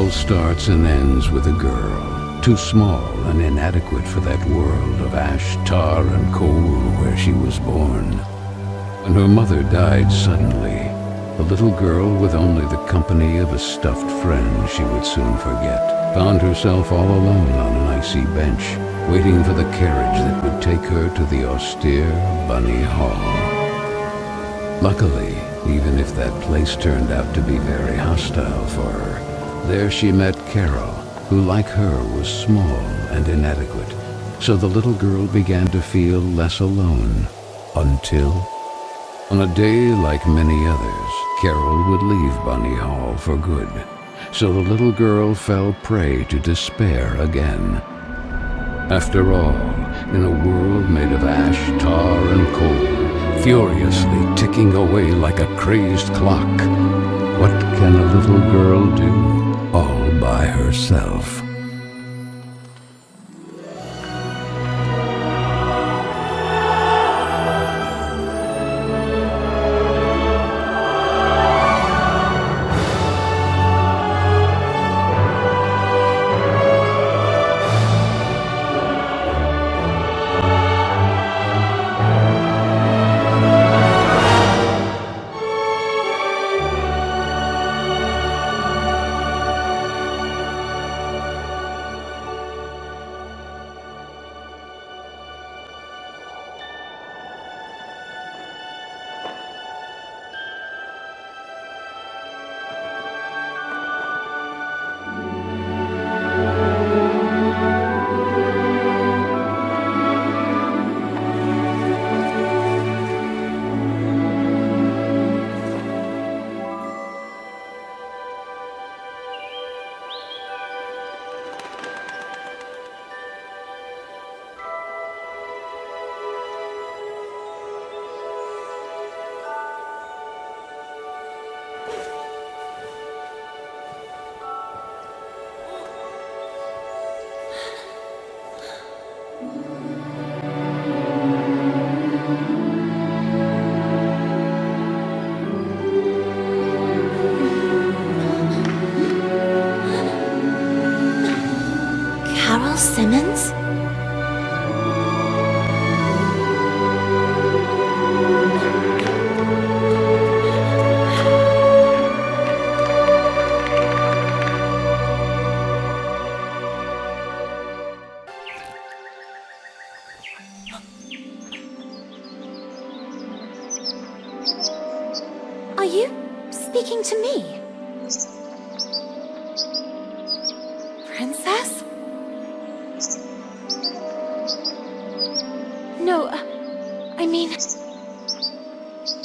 all starts and ends with a girl, too small and inadequate for that world of ash, tar, and coal where she was born. When her mother died suddenly, the little girl, with only the company of a stuffed friend she would soon forget, found herself all alone on an icy bench, waiting for the carriage that would take her to the austere Bunny Hall. Luckily, even if that place turned out to be very hostile for her, there she met Carol, who like her was small and inadequate, so the little girl began to feel less alone, until, on a day like many others, Carol would leave Bunny Hall for good, so the little girl fell prey to despair again. After all, in a world made of ash, tar, and coal, furiously ticking away like a crazed clock, what can a little girl do all by herself? Carol Simmons? Are you speaking to me? Princess? No, I mean,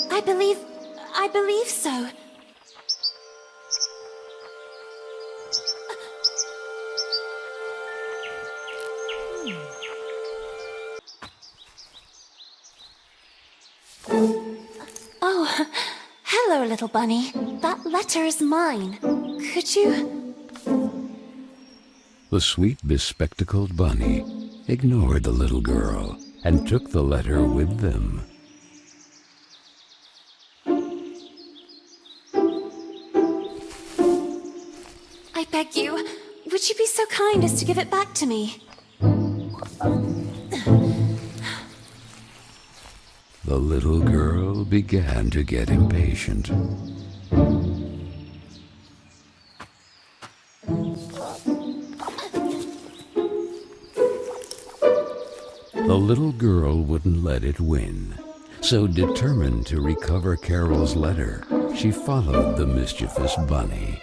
I believe so. Oh, hello, little bunny. That letter is mine. Could you... The sweet, bespectacled bunny ignored the little girl and took the letter with them. I beg you, would you be so kind as to give it back to me? The little girl began to get impatient. The little girl wouldn't let it win, so determined to recover Carol's letter, she followed the mischievous bunny.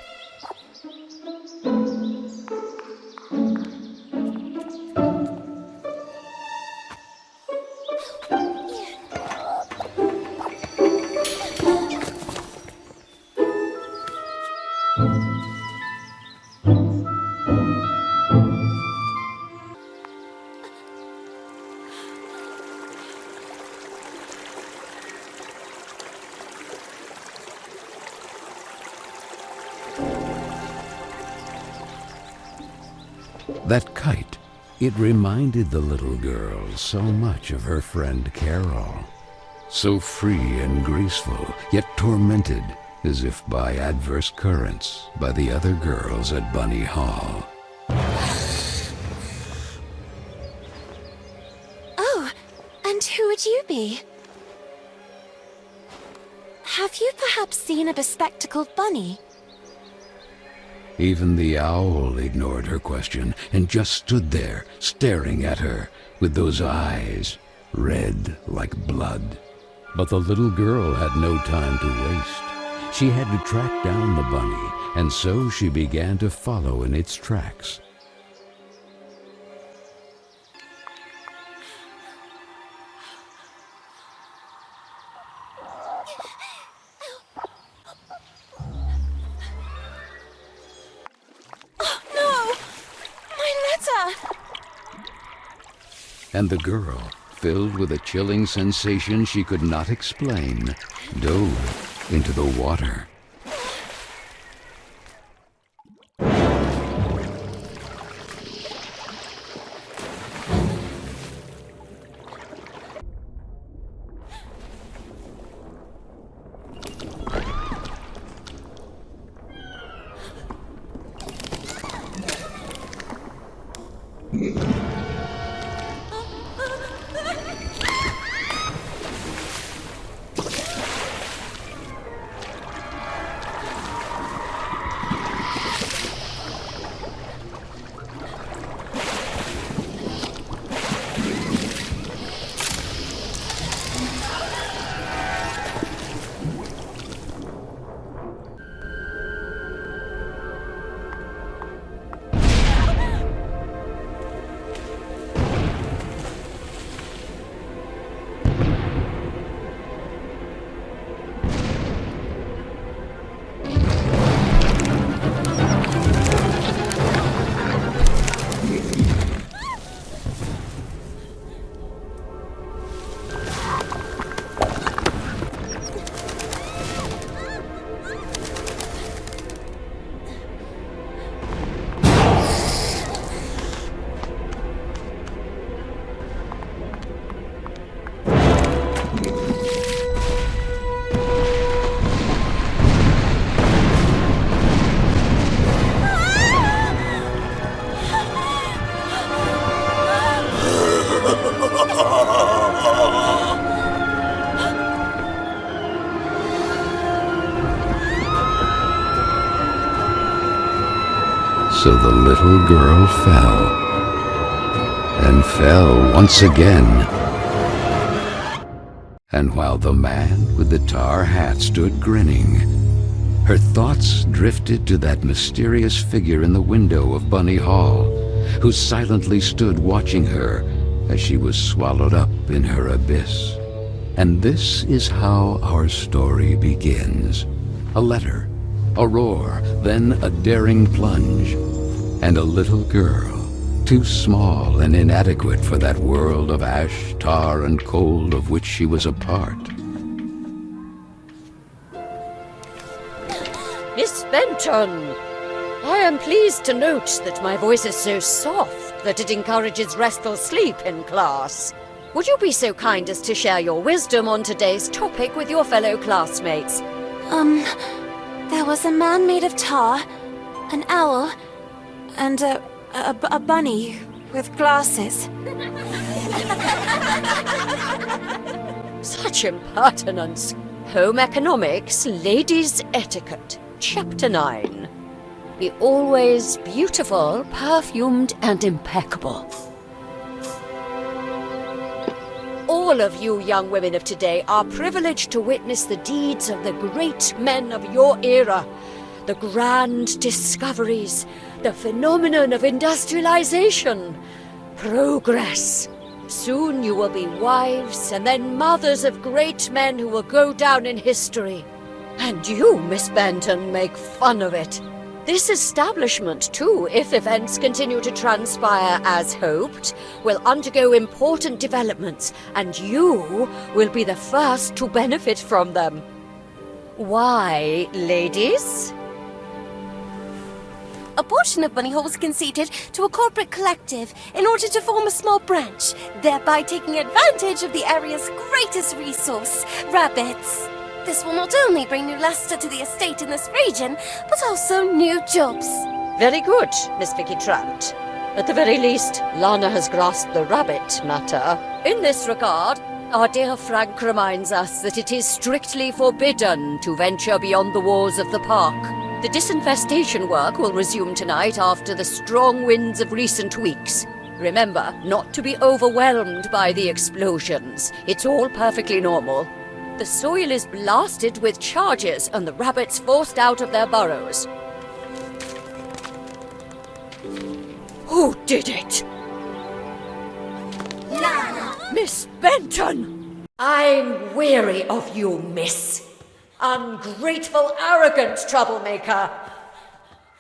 That kite, it reminded the little girl so much of her friend Carol. So free and graceful, yet tormented, as if by adverse currents, by the other girls at Bunny Hall. Oh, and who would you be? Have you perhaps seen a bespectacled bunny? Even the owl ignored her question and just stood there, staring at her, with those eyes, red like blood. But the little girl had no time to waste. She had to track down the bunny, and so she began to follow in its tracks. And the girl, filled with a chilling sensation she could not explain, dove into the water. So the little girl fell, and fell once again. And while the man with the tar hat stood grinning, her thoughts drifted to that mysterious figure in the window of Bunny Hall, who silently stood watching her as she was swallowed up in her abyss. And this is how our story begins. A letter, a roar, then a daring plunge, and a little girl, too small and inadequate for that world of ash, tar, and cold of which she was a part. Miss Benton, I am pleased to note that my voice is so soft that it encourages restful sleep in class. Would you be so kind as to share your wisdom on today's topic with your fellow classmates? There was a man made of tar, an owl, and a bunny with glasses. Such impertinence. Home Economics, Ladies' Etiquette, Chapter 9. Be always beautiful, perfumed, and impeccable. All of you young women of today are privileged to witness the deeds of the great men of your era, the grand discoveries, the phenomenon of industrialization, progress. Soon you will be wives and then mothers of great men who will go down in history. And you, Miss Benton, make fun of it. This establishment, too, if events continue to transpire as hoped, will undergo important developments, and you will be the first to benefit from them. Why, ladies? A portion of Bunny Hall was conceded to a corporate collective in order to form a small branch, thereby taking advantage of the area's greatest resource, rabbits. This will not only bring new luster to the estate in this region, but also new jobs. Very good, Miss Vicky Trant. At the very least, Lana has grasped the rabbit matter. In this regard, our dear Frank reminds us that it is strictly forbidden to venture beyond the walls of the park. The disinfestation work will resume tonight after the strong winds of recent weeks. Remember, not to be overwhelmed by the explosions. It's all perfectly normal. The soil is blasted with charges and the rabbits forced out of their burrows. Who did it? Lana! Miss Benton! I'm weary of you, miss. Ungrateful, arrogant troublemaker.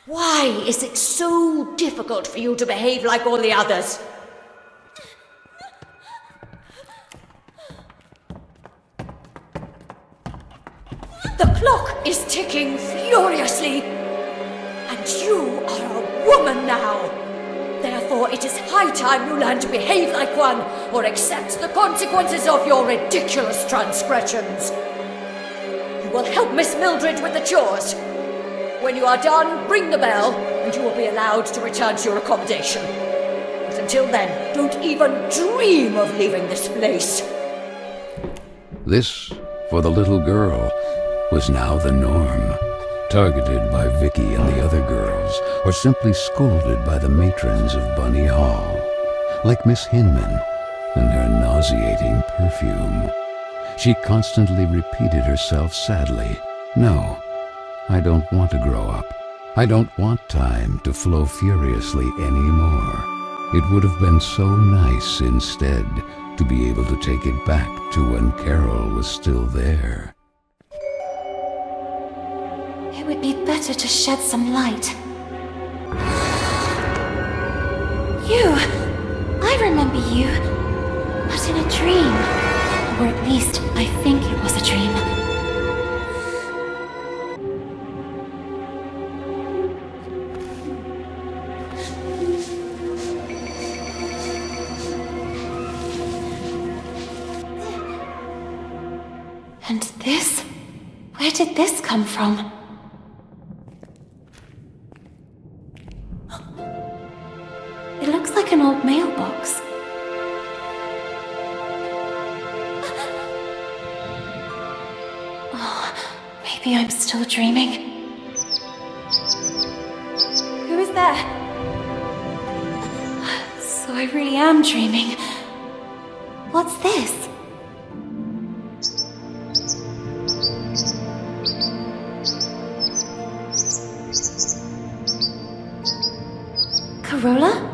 Why is it so difficult for you to behave like all the others? The clock is ticking furiously, and you are a woman now. Therefore, it is high time you learn to behave like one, or accept the consequences of your ridiculous transgressions. You will help Miss Mildred with the chores. When you are done, ring the bell, and you will be allowed to return to your accommodation. But until then, don't even dream of leaving this place. This, for the little girl, was now the norm. Targeted by Vicky and the other girls, or simply scolded by the matrons of Bunny Hall. Like Miss Hinman and her nauseating perfume. She constantly repeated herself sadly, "No, I don't want to grow up. I don't want time to flow furiously anymore. It would have been so nice instead to be able to take it back to when Carol was still there." It would be better to shed some light. You! I remember you. But in a dream. Or at least, I think it was a dream. And this? Where did this come from? It looks like an old mailbox. Oh, maybe I'm still dreaming. Who is there? So I really am dreaming. What's this? Corolla?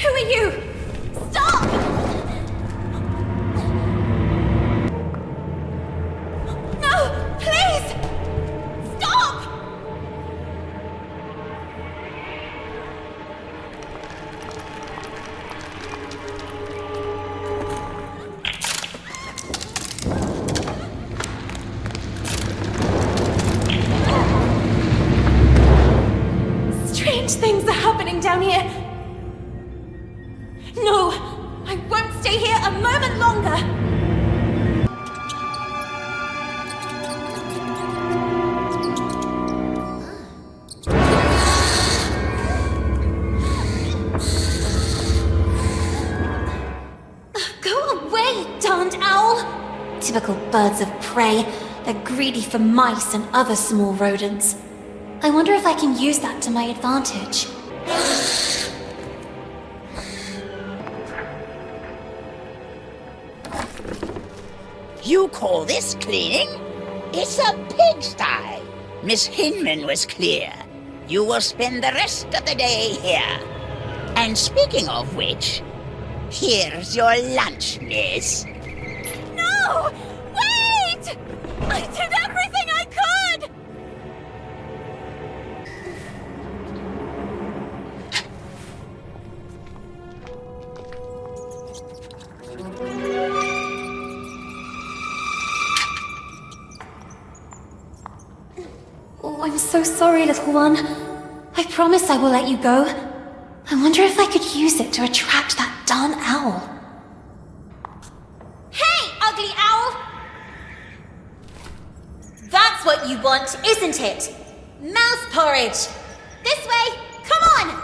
Who are you? Stop! No! Please! Stop! Strange things are happening down here. No, I won't stay here a moment longer. Go away, darned owl! Typical birds of prey. They're greedy for mice and other small rodents. I wonder if I can use that to my advantage. You call this cleaning? It's a pigsty. Miss Hinman was clear. You will spend the rest of the day here. And speaking of which, here's your lunch, miss. No! Wait! I did everything I could! I'm so sorry, little one. I promise I will let you go. I wonder if I could use it to attract that darn owl. Hey, ugly owl! That's what you want, isn't it? Mouse porridge! This way! Come on!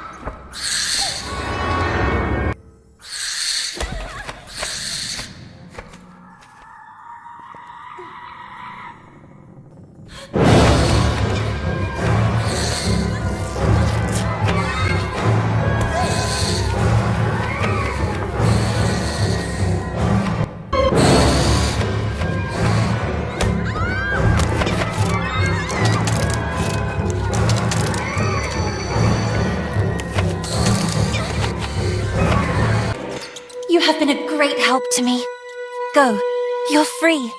You have been a great help to me. Go. You're free.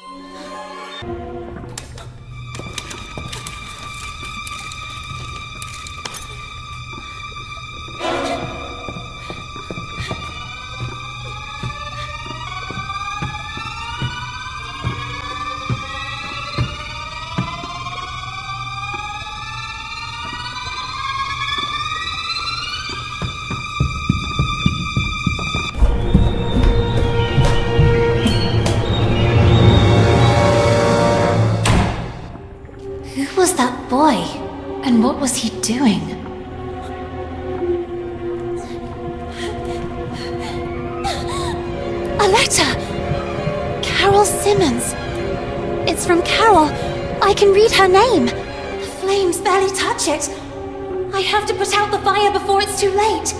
Who was that boy? And what was he doing? A letter! Carol Simmons. It's from Carol. I can read her name. The flames barely touch it. I have to put out the fire before it's too late.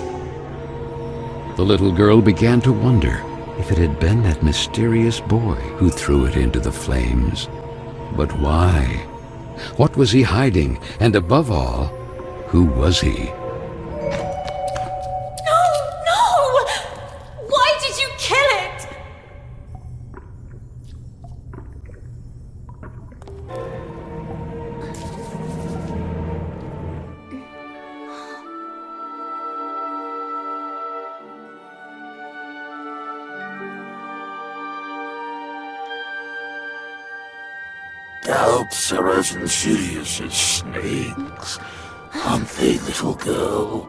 The little girl began to wonder if it had been that mysterious boy who threw it into the flames. But why? What was he hiding? And above all, who was he? No! No! Why did you kill it? Doubts are as insidious as snakes, aren't they, little girl?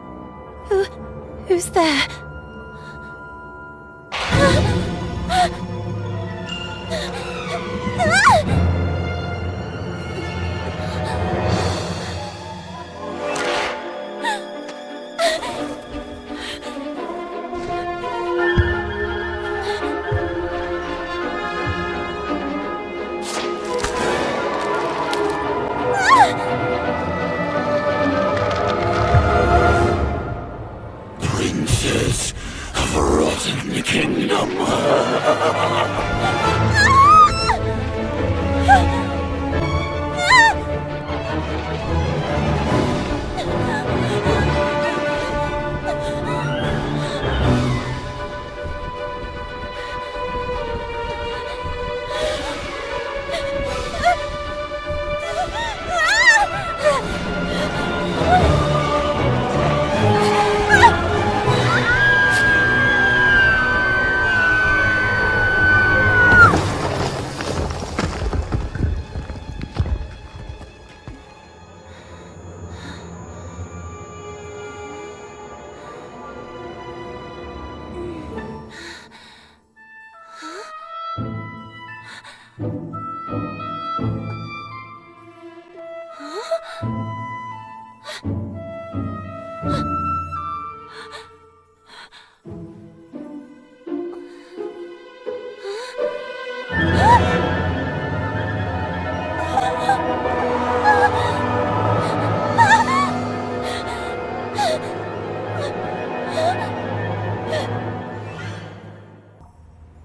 Who's there? Princess of a rotten kingdom.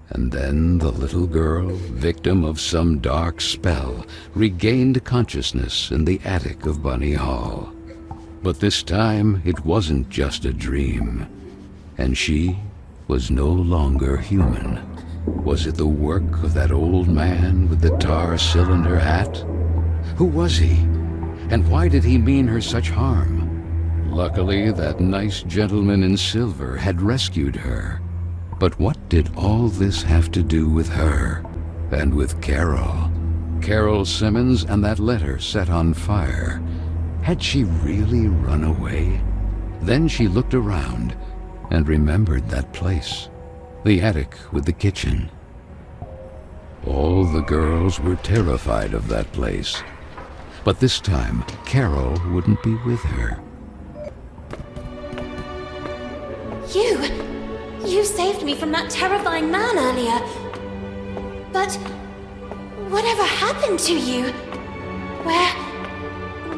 And then the little girl, victim of some dark spell, regained consciousness in the attic of Bunny Hall. But this time it wasn't just a dream, and she was no longer human. Was it the work of that old man with the tar cylinder hat? Who was he? And why did he mean her such harm? Luckily, that nice gentleman in silver had rescued her. But what did all this have to do with her? And with Carol? Carol Simmons and that letter set on fire. Had she really run away? Then she looked around and remembered that place, the attic with the kitchen. All the girls were terrified of that place, but this time Carol wouldn't be with her. You saved me from that terrifying man earlier. But whatever happened to you?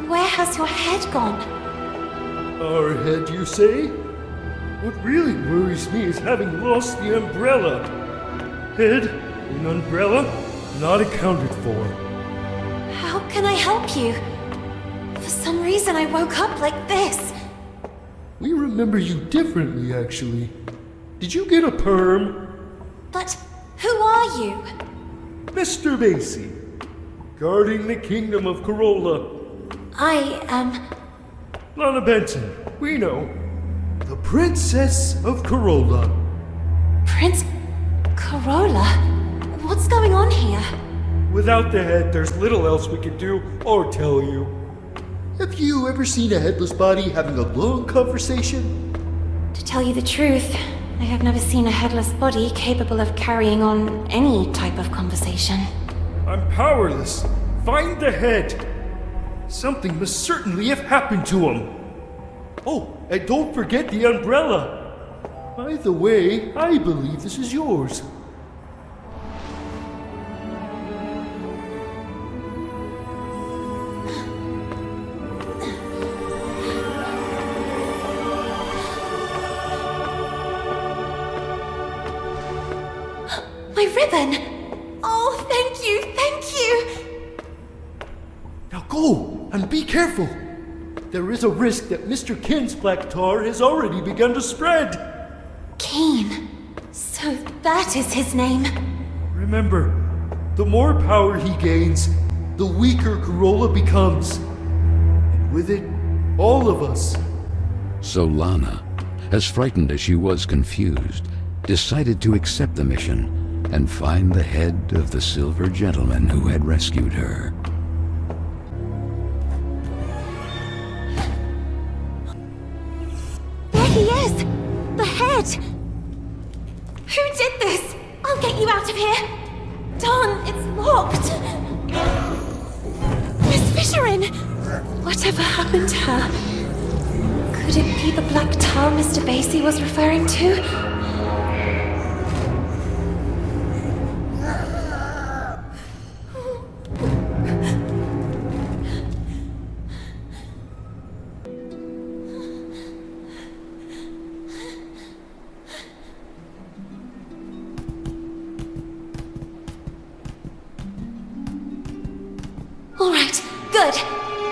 Where has your head gone? Our head, you say? What really worries me is having lost the umbrella. Head and umbrella not accounted for. How can I help you? For some reason I woke up like this. We remember you differently, actually. Did you get a perm? But who are you? Mr. Basie, guarding the kingdom of Corolla. I am... Lana Benson, we know. The Princess of Corolla. Prince Corolla? What's going on here? Without the head, there's little else we can do or tell you. Have you ever seen a headless body having a long conversation? To tell you the truth, I have never seen a headless body capable of carrying on any type of conversation. I'm powerless. Find the head. Something must certainly have happened to him. Oh, and don't forget the umbrella. By the way, I believe this is yours. My ribbon! Oh, thank you! Now go, and be careful. There is a risk that Mr. Kin's black tar has already begun to spread. Keen. So that is his name. Remember, the more power he gains, the weaker Corolla becomes. And with it, all of us. So Lana, as frightened as she was confused, decided to accept the mission and find the head of the silver gentleman who had rescued her. There he is! The head! Who did this? I'll get you out of here! Dawn, it's locked! Miss Fisherin! Whatever happened to her? Could it be the black tar Mr. Basie was referring to? All right, good.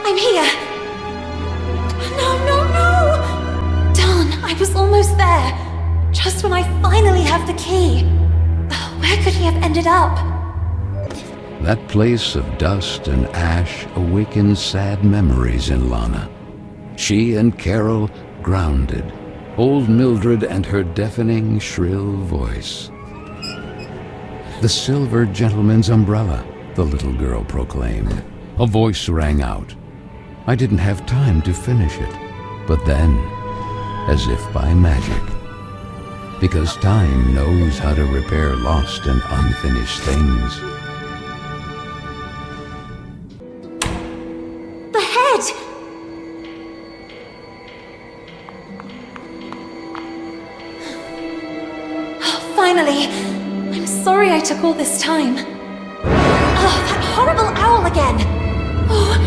I'm here. No! Darn, I was almost there. Just when I finally have the key. Where could he have ended up? That place of dust and ash awakened sad memories in Lana. She and Carol grounded, old Mildred and her deafening, shrill voice. The silver gentleman's umbrella, the little girl proclaimed. A voice rang out. I didn't have time to finish it, but then, as if by magic, because time knows how to repair lost and unfinished things. The head! Oh, finally! I'm sorry I took all this time. Oh, that horrible owl again! Oh,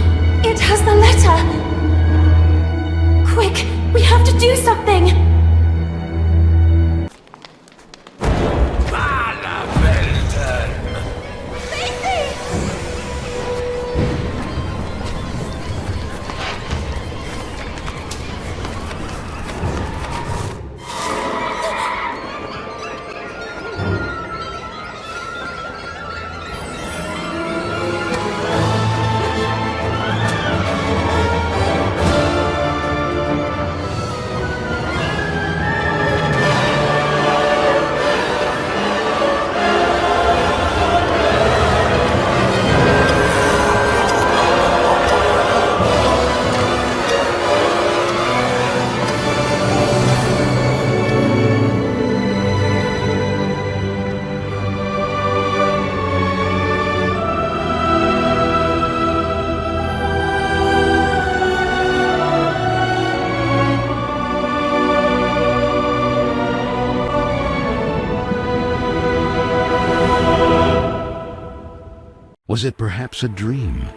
it has the letter! Quick, we have to do something! Was it perhaps a dream?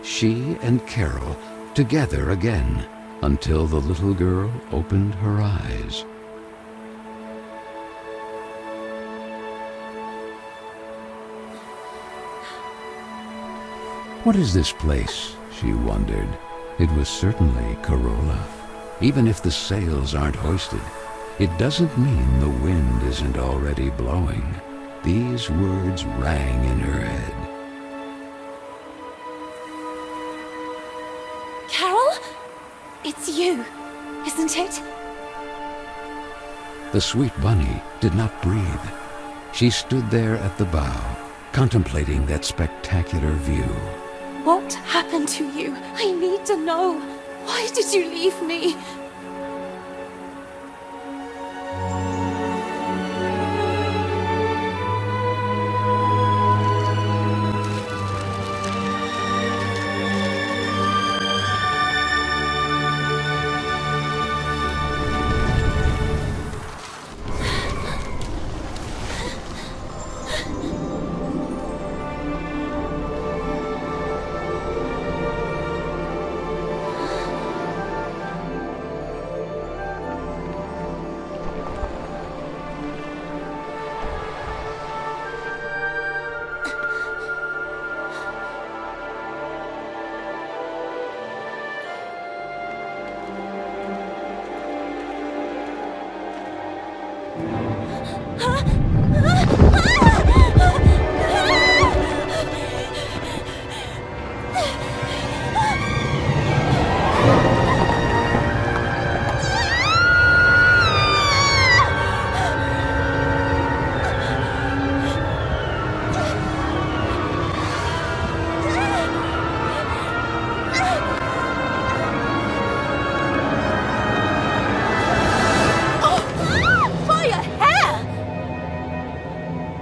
She and Carol together again until the little girl opened her eyes. What is this place? She wondered. It was certainly Carola. Even if the sails aren't hoisted, it doesn't mean the wind isn't already blowing. These words rang in her head. Carol? It's you, isn't it? The sweet bunny did not breathe. She stood there at the bow, contemplating that spectacular view. What happened to you? I need to know. Why did you leave me?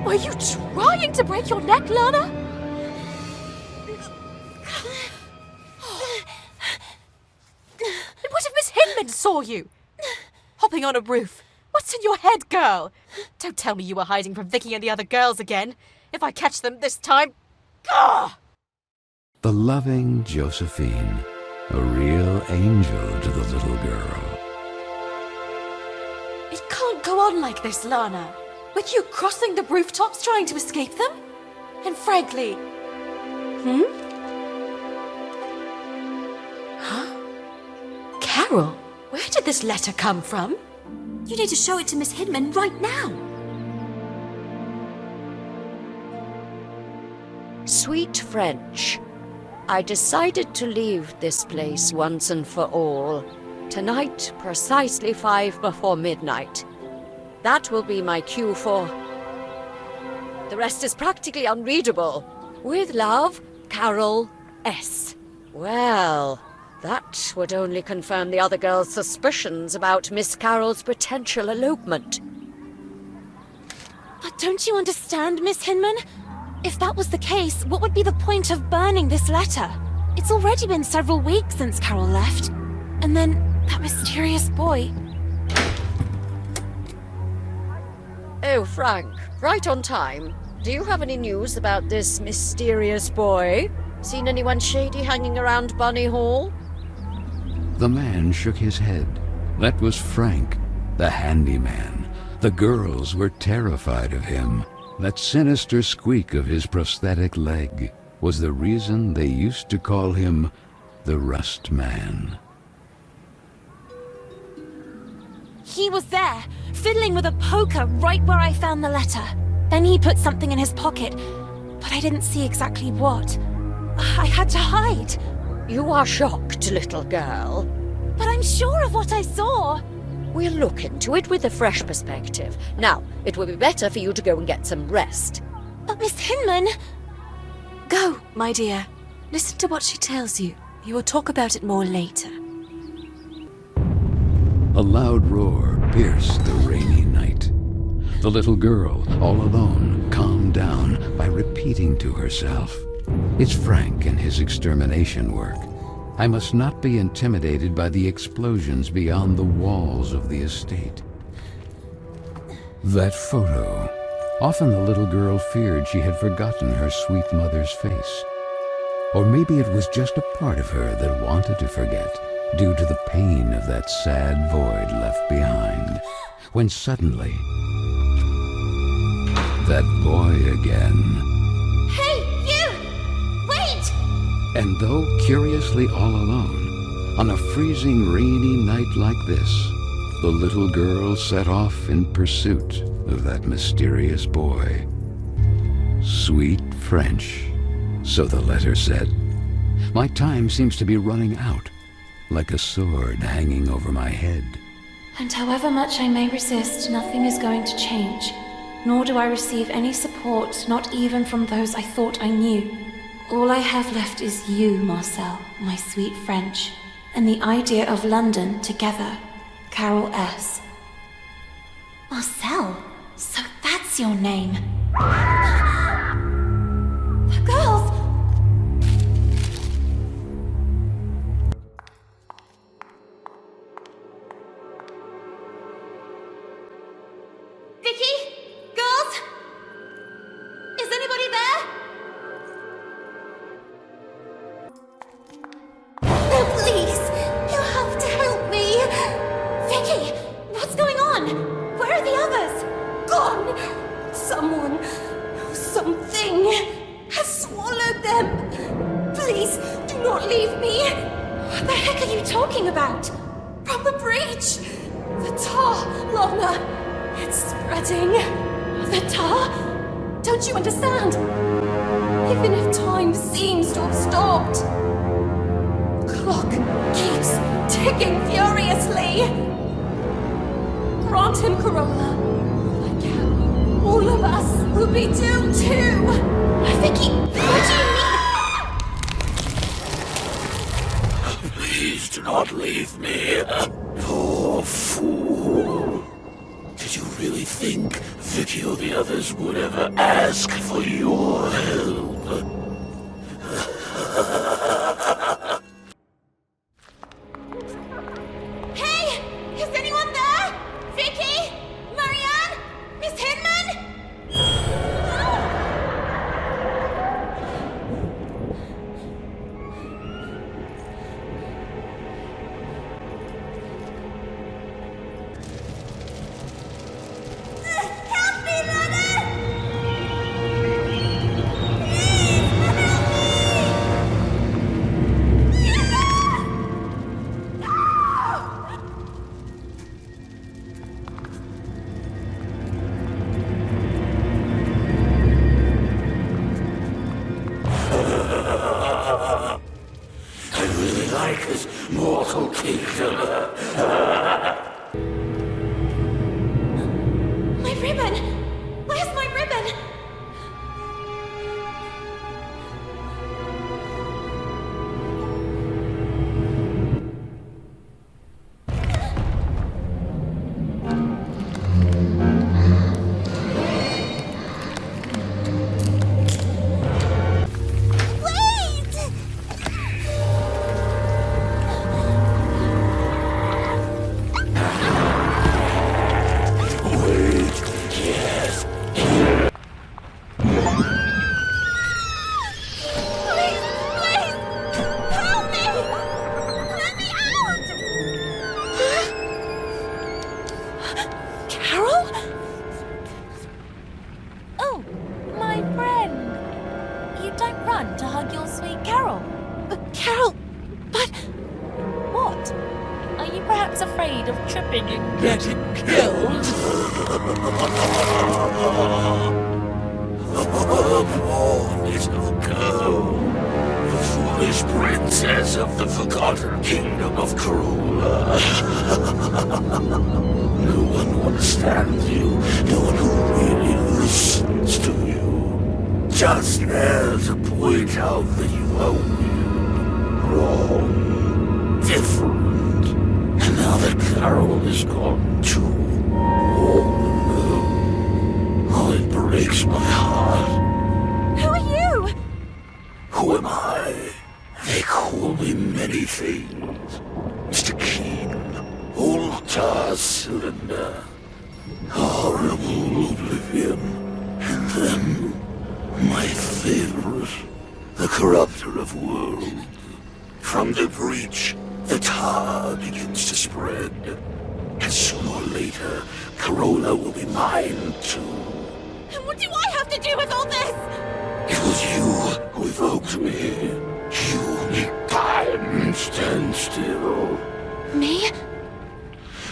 Are you trying to break your neck, Lana? And what if Miss Hinman saw you? Hopping on a roof. What's in your head, girl? Don't tell me you were hiding from Vicky and the other girls again. If I catch them this time... Gah! The loving Josephine, a real angel to the little girl. It can't go on like this, Lana. With you crossing the rooftops trying to escape them? And frankly... Huh? Carol, where did this letter come from? You need to show it to Miss Hinman right now. Sweet French, I decided to leave this place once and for all. Tonight, precisely 5 before midnight. That will be my cue for... The rest is practically unreadable. With love, Carol S. Well, that would only confirm the other girls' suspicions about Miss Carol's potential elopement. But don't you understand, Miss Hinman? If that was the case, what would be the point of burning this letter? It's already been several weeks since Carol left. And then that mysterious boy... Oh, Frank, right on time. Do you have any news about this mysterious boy? Seen anyone shady hanging around Bunny Hall? The man shook his head. That was Frank, the handyman. The girls were terrified of him. That sinister squeak of his prosthetic leg was the reason they used to call him the Rust Man. He was there, fiddling with a poker right where I found the letter. Then he put something in his pocket, but I didn't see exactly what. I had to hide. You are shocked, little girl. But I'm sure of what I saw. We'll look into it with a fresh perspective. Now, it will be better for you to go and get some rest. But Miss Hinman... Go, my dear. Listen to what she tells you. You will talk about it more later. A loud roar pierced the rainy night. The little girl, all alone, calmed down by repeating to herself, "It's Frank and his extermination work. I must not be intimidated by the explosions beyond the walls of the estate." That photo, Often the little girl feared she had forgotten her sweet mother's face. Or maybe it was just a part of her that wanted to forget, due to the pain of that sad void left behind, when suddenly, that boy again. Hey, you! Wait! And though curiously all alone, on a freezing rainy night like this, the little girl set off in pursuit of that mysterious boy. Sweet French, so the letter said. My time seems to be running out, like a sword hanging over my head. And however much I may resist, nothing is going to change. Nor do I receive any support, not even from those I thought I knew. All I have left is you, Marcel, my sweet French, and the idea of London together. Carol S. Marcel? So that's your name. The girls! Vicky? Girls? Is anybody there? Oh, please! You have to help me! Vicky! What's going on? Where are the others? Gone! Someone, something, has swallowed them! Please, do not leave me! What the heck are you talking about? From the breach! The tar, Lorna! It's spreading! The tar? Don't you understand? Even if time seems to have stopped, the clock keeps ticking furiously! Grant him Corolla. Like how all of us will be doomed too! Vicky, what do you mean? Please do not leave me. Poor fool. Did you really think Vicky or the others would ever ask for your help? Hey! Is anyone there? Vicky? Marianne? Miss Hinman? Help me, Lana! Please, help me! I really like this mortal kingdom. My ribbon! Where's my ribbon? Wait! Wait, yes. Please, please! Help me! Let me out! Carol? Oh, my friend. You don't run to hug your sweet Carol. Carol, but... What? Are you perhaps afraid of tripping and Getting killed? Poor little girl. The foolish princess of the forgotten kingdom of Corolla. No one understands you. No one who really listens to you. Just there to point out that you are weird, wrong, different. And now that Carol is gone too, oh, it breaks my heart. Who are you? Who am I? They call me many things. Mr. Keen, Old Tar Cylinder, Horrible Oblivion, them. My favorite. The corrupter of worlds. From the breach, the tar begins to spread. And sooner or later, Corolla will be mine too. And what do I have to do with all this? It was you who evoked me. You make time stand still. Me?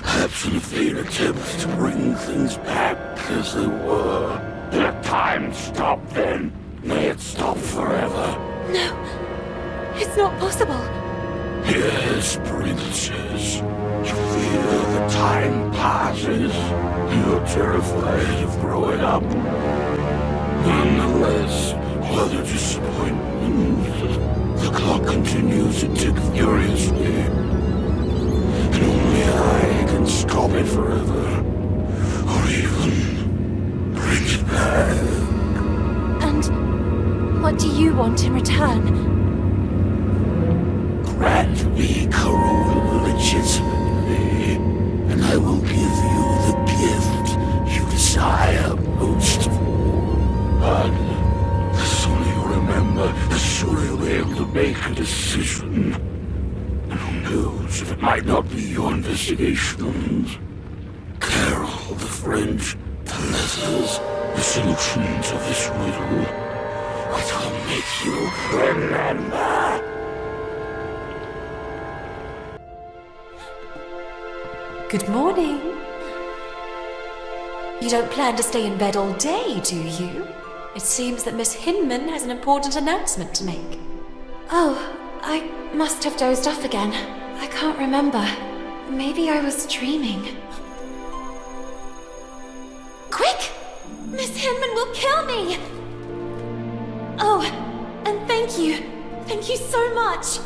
Perhaps in a vain attempt to bring things back as they were. Let time stop then. May it stop forever. No, it's not possible. Yes, princess. You feel the time passes. You're terrified of growing up. Nonetheless, while your disappointment, the clock continues to tick furiously. And only I can stop it forever. Or even bring it back. And what do you want in return? Grant me Corolla legitimately, and I will give you the gift you desire most of all. But the sooner you remember, the sooner you'll be able to make a decision. And who knows if it might not be your investigations. Carol, the French, the letters, the solutions of this riddle, which will make you remember. Good morning. You don't plan to stay in bed all day, do you? It seems that Miss Hinman has an important announcement to make. Oh, I must have dozed off again. I can't remember. Maybe I was dreaming. Quick! Miss Hinman will kill me! Oh, and thank you. Thank you so much.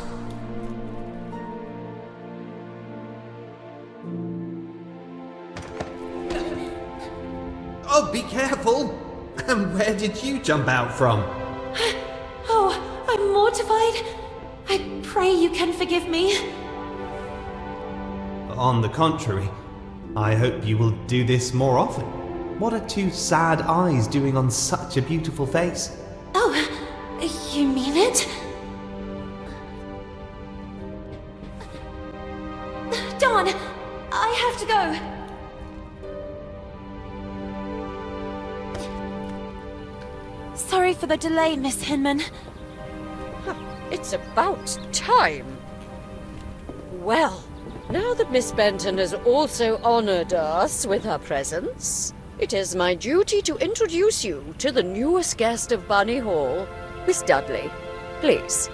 Oh, be careful! And where did you jump out from? Oh, I'm mortified. I pray you can forgive me. On the contrary, I hope you will do this more often. What are two sad eyes doing on such a beautiful face? Oh, you mean it? Dawn, I have to go. Sorry for the delay, Miss Hinman. It's about time. Well, now that Miss Benton has also honored us with her presence, it is my duty to introduce you to the newest guest of Bunny Hall, Miss Dudley. Please.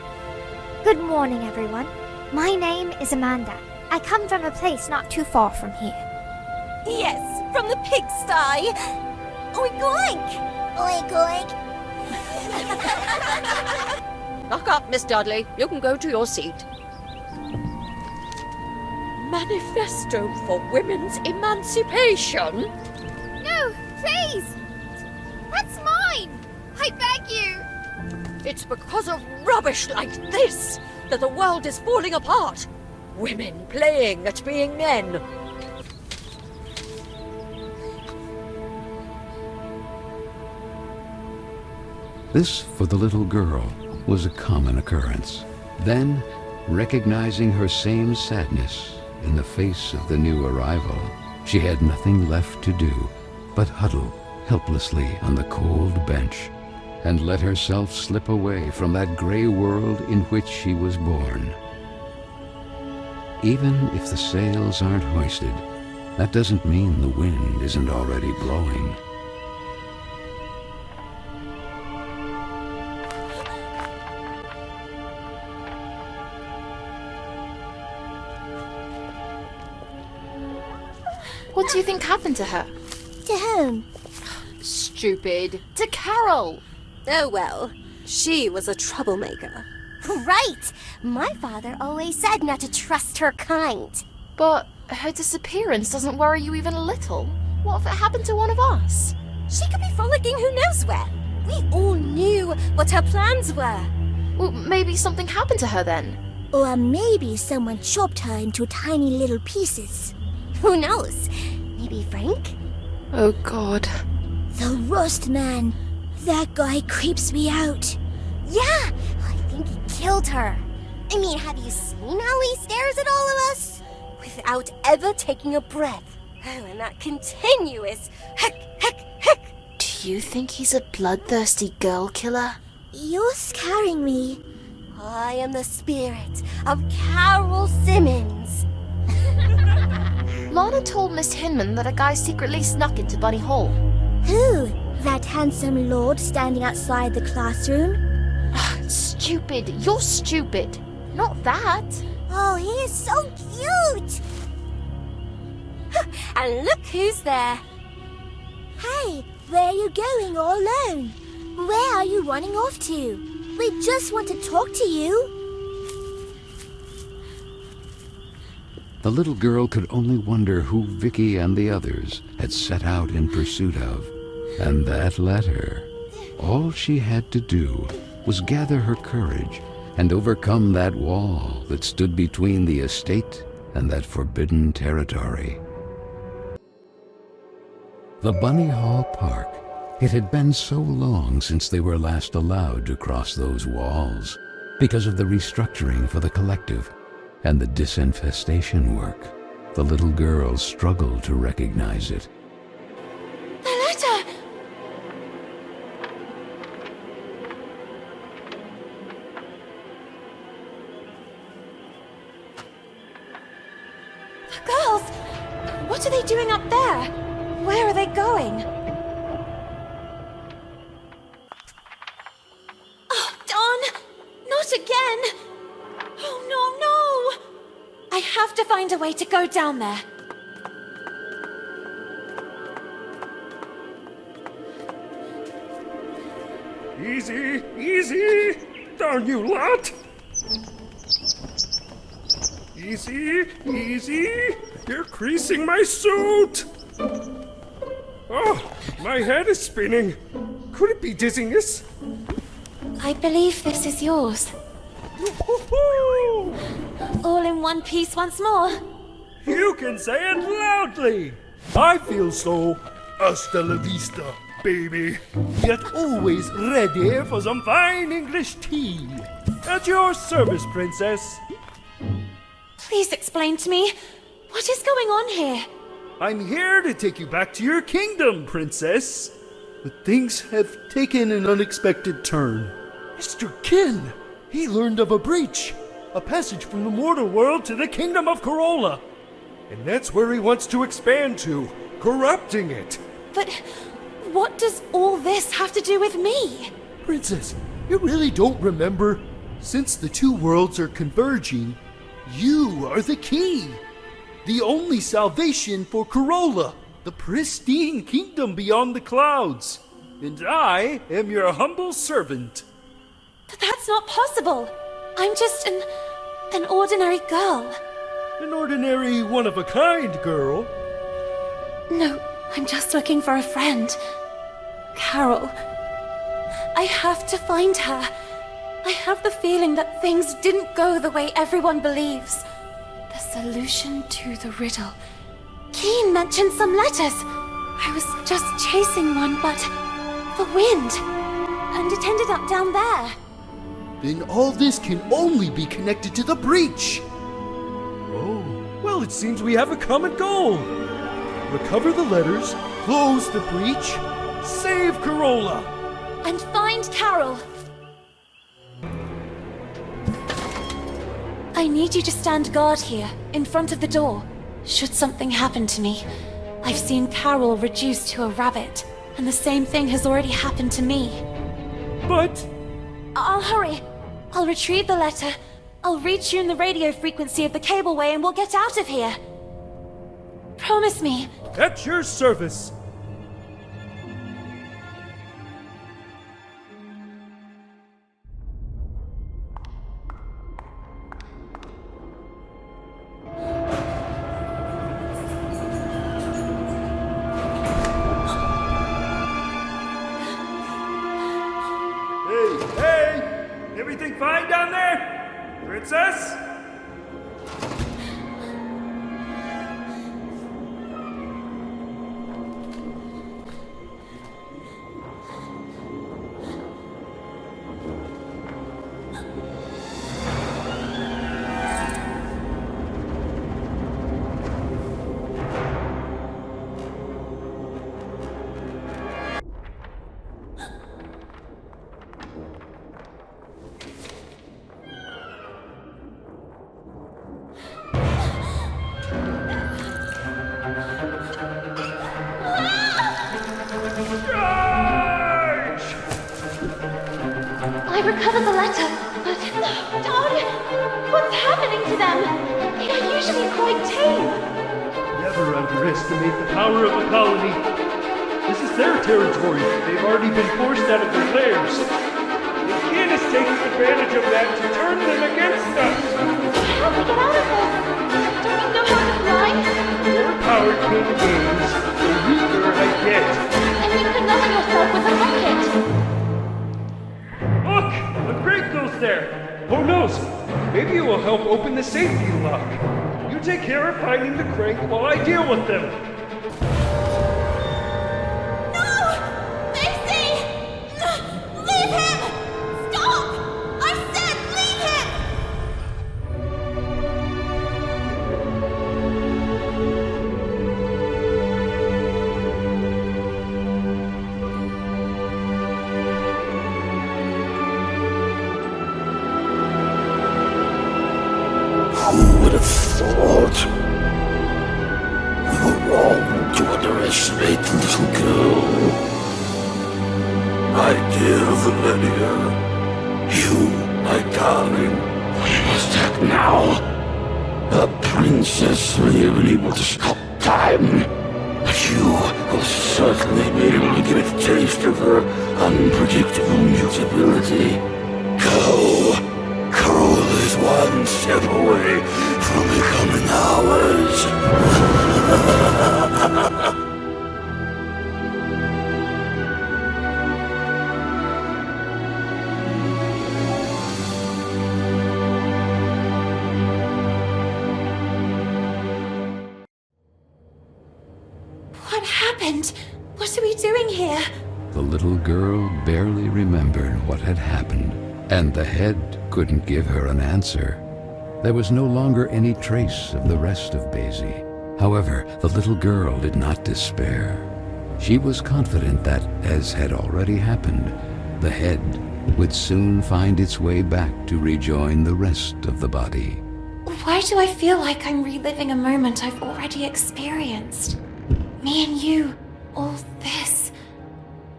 Good morning, everyone. My name is Amanda. I come from a place not too far from here. Yes, from the pigsty. Oink oink! Oink, oink. Knock up, Miss Dudley. You can go to your seat. Manifesto for Women's Emancipation? No, please! That's mine! I beg you! It's because of rubbish like this that the world is falling apart. Women playing at being men. This, for the little girl, was a common occurrence. Then, recognizing her same sadness in the face of the new arrival, she had nothing left to do but huddle helplessly on the cold bench and let herself slip away from that gray world in which she was born. Even if the sails aren't hoisted, that doesn't mean the wind isn't already blowing. What do you think happened to her? To whom? Stupid. To Carol. Oh well, she was a troublemaker. Right! My father always said not to trust her kind. But her disappearance doesn't worry you even a little. What if it happened to one of us? She could be frolicking who knows where. We all knew what her plans were. Well, maybe something happened to her then. Or maybe someone chopped her into tiny little pieces. Who knows? Maybe Frank? Oh God. The Rust Man. That guy creeps me out. Yeah, I think he killed her. I mean, have you seen how he stares at all of us? Without ever taking a breath. Oh, and that continuous heck, heck, heck. Do you think he's a bloodthirsty girl killer? You're scaring me. I am the spirit of Carol Simmons. Lana told Miss Hinman that a guy secretly snuck into Bunny Hall. Who? That handsome lord standing outside the classroom? Stupid. You're stupid. Not that. Oh, he is so cute! And look who's there. Hey, where are you going all alone? Where are you running off to? We just want to talk to you. The little girl could only wonder who Vicky and the others had set out in pursuit of. And that letter. All she had to do was gather her courage and overcome that wall that stood between the estate and that forbidden territory. The Bunny Hall Park. It had been so long since they were last allowed to cross those walls because of the restructuring for the collective and the disinfestation work. The little girl struggled to recognize it. The letter! The girls! What are they doing up there? Where are they going? Oh, Dawn! Not again! Oh, no! I have to find a way to go down there. Easy, easy! Darn you lot! Easy, easy! You're creasing my suit! Oh, my head is spinning. Could it be dizziness? I believe this is yours. Woo-hoo-hoo! All in one piece once more. You can say it loudly! I feel so. Hasta la vista, baby. Yet always ready for some fine English tea. At your service, princess. Please explain to me, what is going on here? I'm here to take you back to your kingdom, princess. But things have taken an unexpected turn. Mr. Kin, he learned of a breach. A passage from the mortal world to the kingdom of Corolla. And that's where he wants to expand to, corrupting it. But what does all this have to do with me? Princess, you really don't remember? Since the two worlds are converging, you are the key. The only salvation for Corolla, the pristine kingdom beyond the clouds. And I am your humble servant. But that's not possible. I'm just an ordinary girl. An ordinary one-of-a-kind girl. No, I'm just looking for a friend. Carol. I have to find her. I have the feeling that things didn't go the way everyone believes. The solution to the riddle. Keen mentioned some letters. I was just chasing one, but the wind. And it ended up down there. Then all this can only be connected to the breach. Oh, well, it seems we have a common goal. Recover the letters, close the breach, save Corolla. And find Carol. I need you to stand guard here, in front of the door. Should something happen to me, I've seen Carol reduced to a rabbit, and the same thing has already happened to me. But... I'll hurry. I'll retrieve the letter. I'll retune the radio frequency of the cableway and we'll get out of here. Promise me. At your service. Hey! Everything fine down there? Princess? recover the letter, but... Don! What's happening to them? They are usually quite tame. Never underestimate the power of a colony. This is their territory. They've already been forced out of their lairs. The kid is taking advantage of that to turn them against us. How do we get out of this? Don't we know how to fly? The more power King gains, the weaker I get. And you could level yourself with a rocket. Look! A crate goes there! Who knows? Maybe it will help open the safety lock. You take care of finding the crate while I deal with them. Leave him! Stop! I said leave him! Who would have thought? We were wrong to underestimate the little girl. My dear Valenia, you, my darling, we must act now. The princess may have been able to stop time, but you will certainly be able to give it a taste of her unpredictable mutability. Go. Carol is one step away from becoming ours. What happened? What are we doing here? The little girl barely remembered what had happened, and the head couldn't give her an answer. There was no longer any trace of the rest of Basie. However, the little girl did not despair. She was confident that, as had already happened, the head would soon find its way back to rejoin the rest of the body. Why do I feel like I'm reliving a moment I've already experienced? Me and you, all this.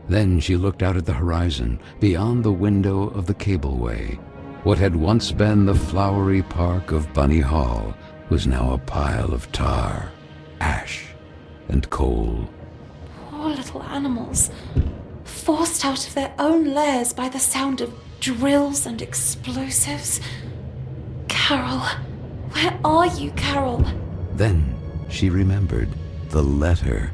Then she looked out at the horizon, beyond the window of the cableway. What had once been the flowery park of Bunny Hall was now a pile of tar, ash, and coal. Poor little animals, forced out of their own lairs by the sound of drills and explosives. Carol, where are you, Carol? Then she remembered the letter.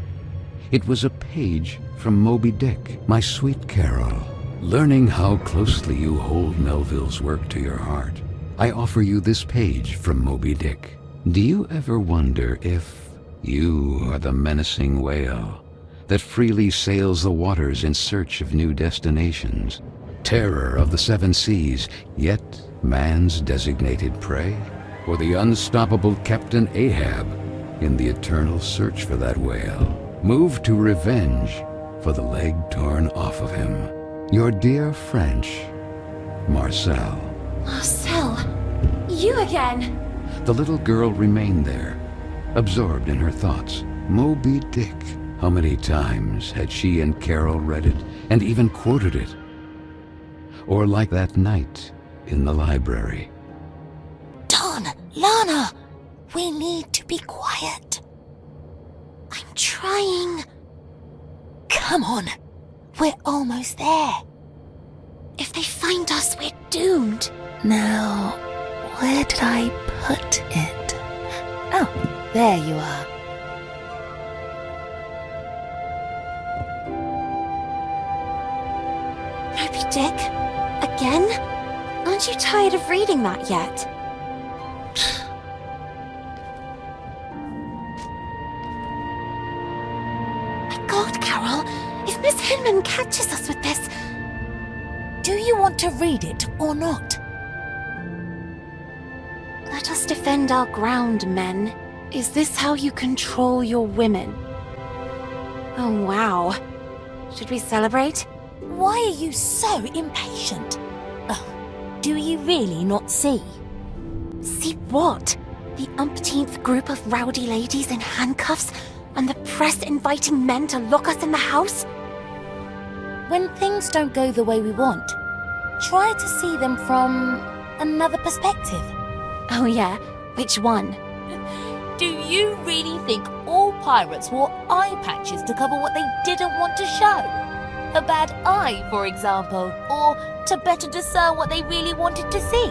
It was a page from Moby Dick, my sweet Carol. Learning how closely you hold Melville's work to your heart, I offer you this page from Moby Dick. Do you ever wonder if you are the menacing whale that freely sails the waters in search of new destinations, terror of the seven seas, yet man's designated prey? Or the unstoppable Captain Ahab in the eternal search for that whale, moved to revenge for the leg torn off of him? Your dear French, Marcel. Marcel, you again. The little girl remained there, absorbed in her thoughts. Moby Dick. How many times had she and Carol read it, and even quoted it? Or like that night in the library. Don, Lana, we need to be quiet. I'm trying. Come on, we're almost there. If they find us, we're doomed. Now, where did I put it? Oh, there you are. Moby Dick? Again? Aren't you tired of reading that yet? My God, Carol, if Miss Hinman catches us with this... Do you want to read it or not? Let us defend our ground, men. Is this how you control your women? Oh, wow. Should we celebrate? Why are you so impatient? Oh, do you really not see? See what? The umpteenth group of rowdy ladies in handcuffs, and the press inviting men to lock us in the house? When things don't go the way we want, try to see them from another perspective. Oh yeah? Which one? Do you really think all pirates wore eye patches to cover what they didn't want to show? A bad eye, for example, or to better discern what they really wanted to see?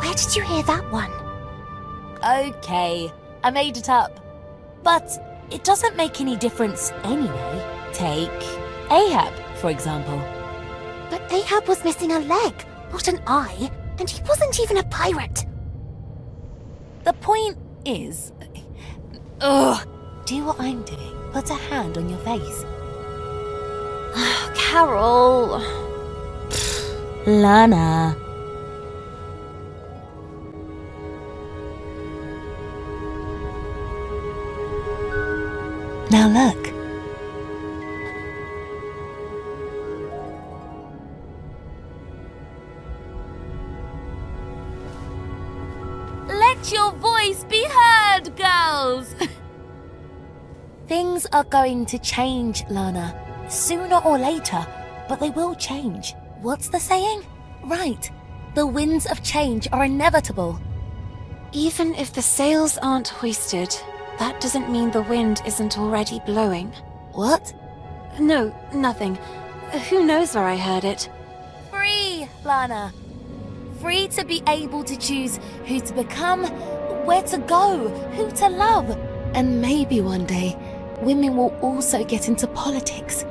Where did you hear that one? Okay, I made it up. But it doesn't make any difference anyway. Take Ahab, for example. But Ahab was missing a leg, not an eye, and he wasn't even a pirate. The point is... Ugh! Do what I'm doing. Put a hand on your face. Carol... Lana. Now look. Let your voice be heard, girls! Things are going to change, Lana. Sooner or later, but they will change. What's the saying? Right. The winds of change are inevitable. Even if the sails aren't hoisted, that doesn't mean the wind isn't already blowing. What? No, nothing. Who knows where I heard it? Free, Lana. Free to be able to choose who to become, where to go, who to love. And maybe one day, women will also get into politics.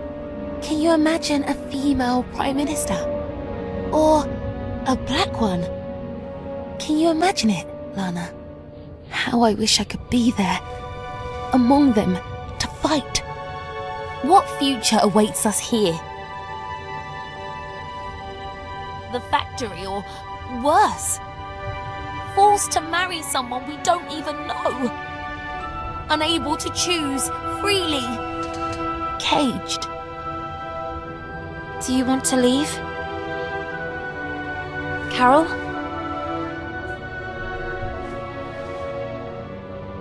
Can you imagine a female prime minister? Or a black one? Can you imagine it, Lana? How I wish I could be there, among them, to fight. What future awaits us here? The factory, or worse, forced to marry someone we don't even know. Unable to choose freely. Caged. Do you want to leave? Carol?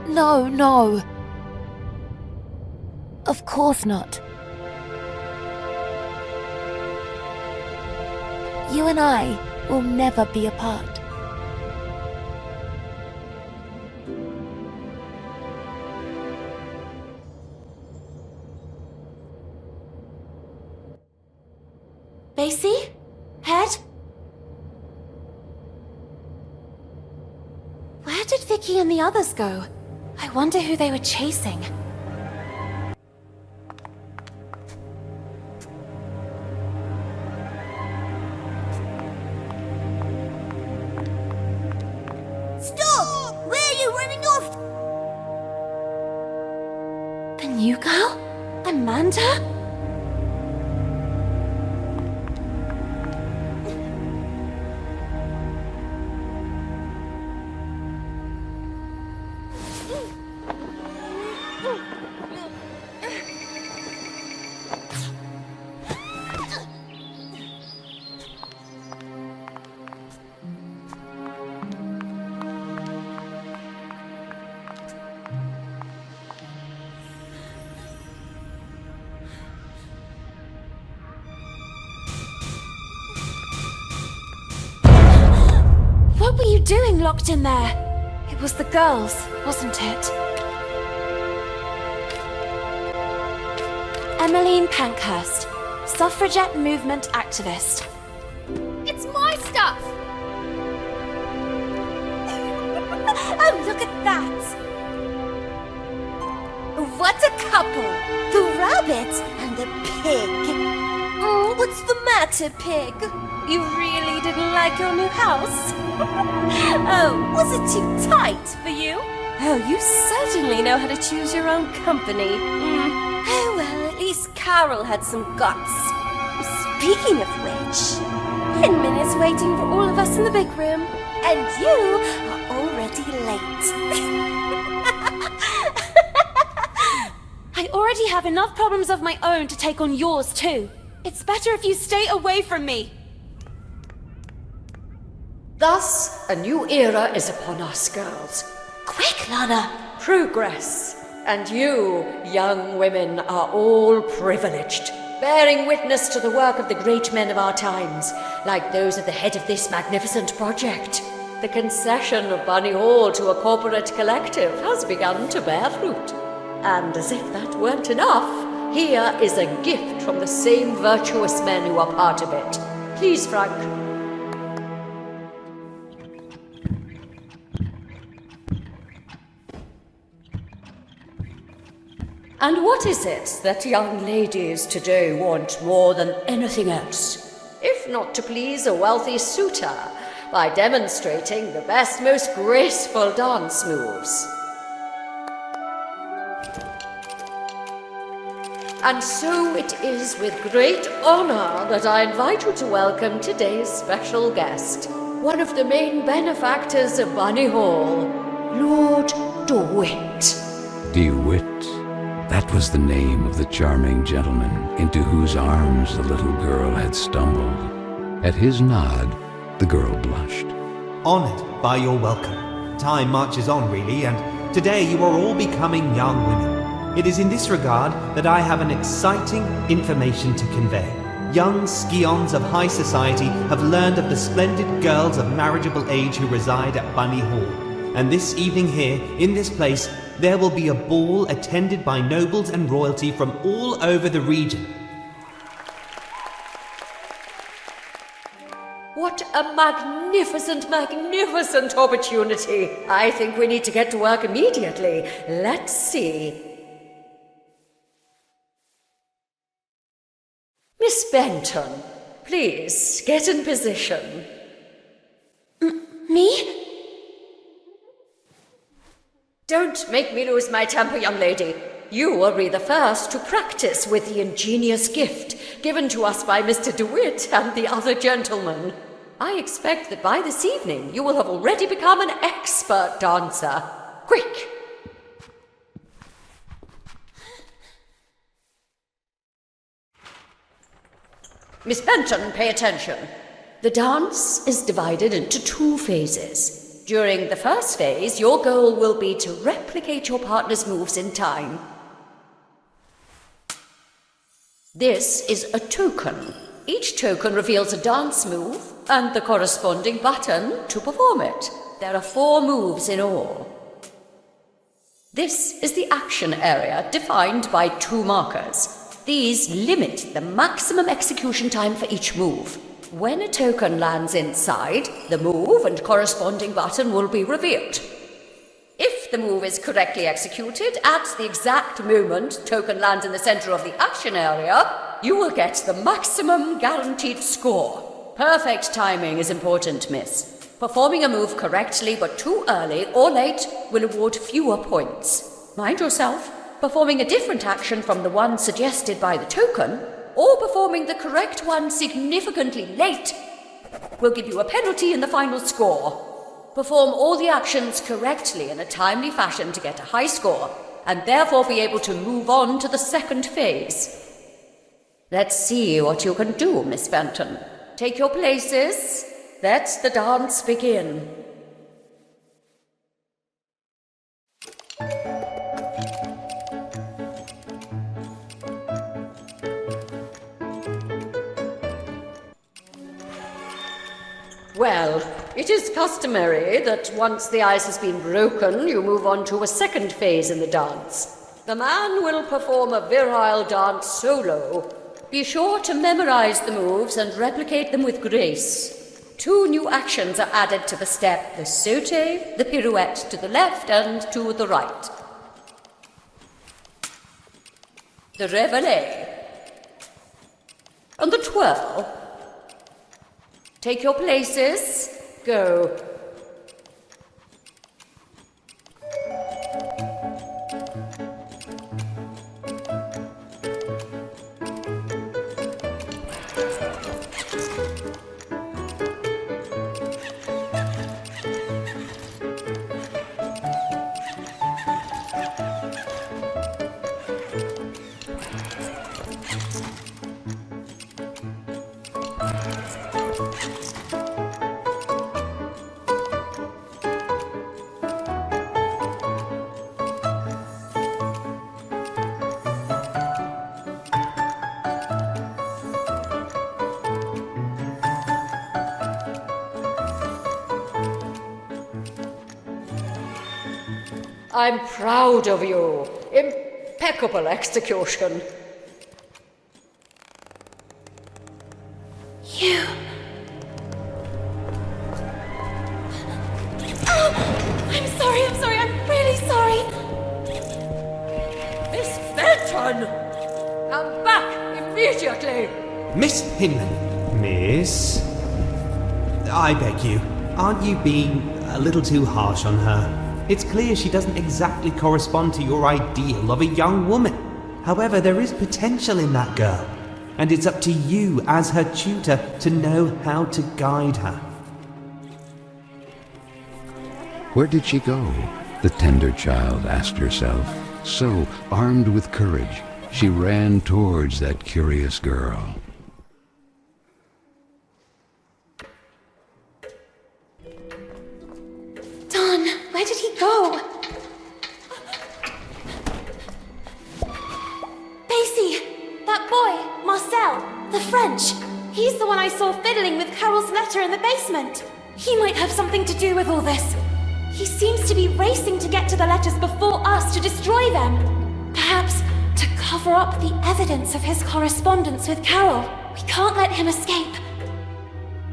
No. Of course not. You and I will never be apart. Basie? Head? Where did Vicky and the others go? I wonder who they were chasing. Stop! Where are you running off? The new girl? Amanda? What were you doing locked in there? It was the girls, wasn't it? Emmeline Pankhurst, suffragette movement activist. It's my stuff! Oh, look at that! What a couple! The rabbit and the pig! Oh, what's the matter, pig? You really didn't like your new house? Oh, was it too tight for you? Oh, you certainly know how to choose your own company. Oh, well, at least Carol had some guts. Speaking of which, Hinman is waiting for all of us in the big room, and you are already late. I already have enough problems of my own to take on yours too. It's better if you stay away from me. Thus, a new era is upon us, girls. Quick, Lana! Progress. And you, young women, are all privileged. bearing witness to the work of the great men of our times, like those at the head of this magnificent project. The concession of Bunny Hall to a corporate collective has begun to bear fruit. And as if that weren't enough, here is a gift from the same virtuous men who are part of it. Please, Frank. And what is it that young ladies today want more than anything else, if not to please a wealthy suitor by demonstrating the best, most graceful dance moves? And so it is with great honor that I invite you to welcome today's special guest, one of the main benefactors of Bunny Hall, Lord DeWitt. DeWitt. That was the name of the charming gentleman into whose arms the little girl had stumbled. At his nod, the girl blushed. Honored by your welcome. Time marches on, really, and today you are all becoming young women. It is in this regard that I have an exciting information to convey. Young scions of high society have learned of the splendid girls of marriageable age who reside at Bunny Hall. And this evening here, in this place, there will be a ball attended by nobles and royalty from all over the region. What a magnificent, magnificent opportunity. I think we need to get to work immediately. Let's see. Miss Benton, please get in position. Me? Don't make me lose my temper, young lady. You will be the first to practice with the ingenious gift given to us by Mr. DeWitt and the other gentlemen. I expect that by this evening you will have already become an expert dancer. Quick! Miss Benton, pay attention. The dance is divided into 2 phases. During the first phase, your goal will be to replicate your partner's moves in time. This is a token. Each token reveals a dance move and the corresponding button to perform it. There are 4 moves in all. This is the action area defined by 2 markers. These limit the maximum execution time for each move. When a token lands inside, the move and corresponding button will be revealed. If the move is correctly executed at the exact moment token lands in the center of the action area, you will get the maximum guaranteed score. Perfect timing is important, miss. Performing a move correctly but too early or late will award fewer points. Mind yourself, performing a different action from the one suggested by the token, or performing the correct one significantly late, will give you a penalty in the final score. Perform all the actions correctly in a timely fashion to get a high score, and therefore be able to move on to the second phase. Let's see what you can do, Miss Benton. Take your places. Let the dance begin. Well, it is customary that once the ice has been broken, you move on to a second phase in the dance. The man will perform a virile dance solo. Be sure to memorize the moves and replicate them with grace. 2 new actions are added to the step: the saute, the pirouette to the left and to the right. The reveille. And the twirl. Take your places. Go. I'm proud of you. Impeccable execution. You... Oh, I'm sorry, I'm really sorry. Miss Felton! Come back immediately! Miss Hinman. Miss? I beg you, aren't you being a little too harsh on her? It's clear she doesn't exactly correspond to your ideal of a young woman. However, there is potential in that girl, and it's up to you as her tutor to know how to guide her. Where did she go? The tender child asked herself. So, armed with courage, she ran towards that curious girl. Don, where did he go? Basie! That boy, Marcel, the French. He's the one I saw fiddling with Carol's letter in the basement. He might have something to do with all this. He seems to be racing to get to the letters before us to destroy them. Perhaps to cover up the evidence of his correspondence with Carol. We can't let him escape.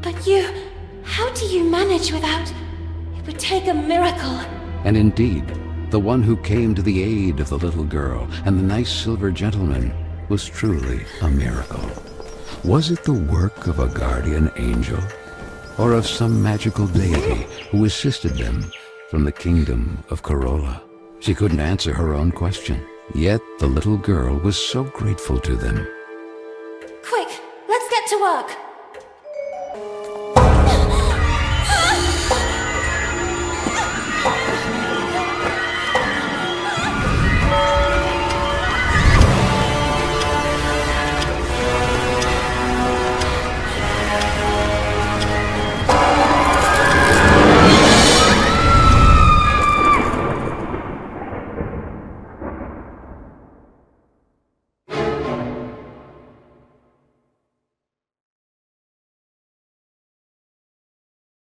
But you, how do you manage without... It would take a miracle. And indeed, the one who came to the aid of the little girl and the nice silver gentleman was truly a miracle. Was it the work of a guardian angel, or of some magical deity who assisted them from the kingdom of Corolla? She couldn't answer her own question, yet the little girl was so grateful to them. Quick, let's get to work.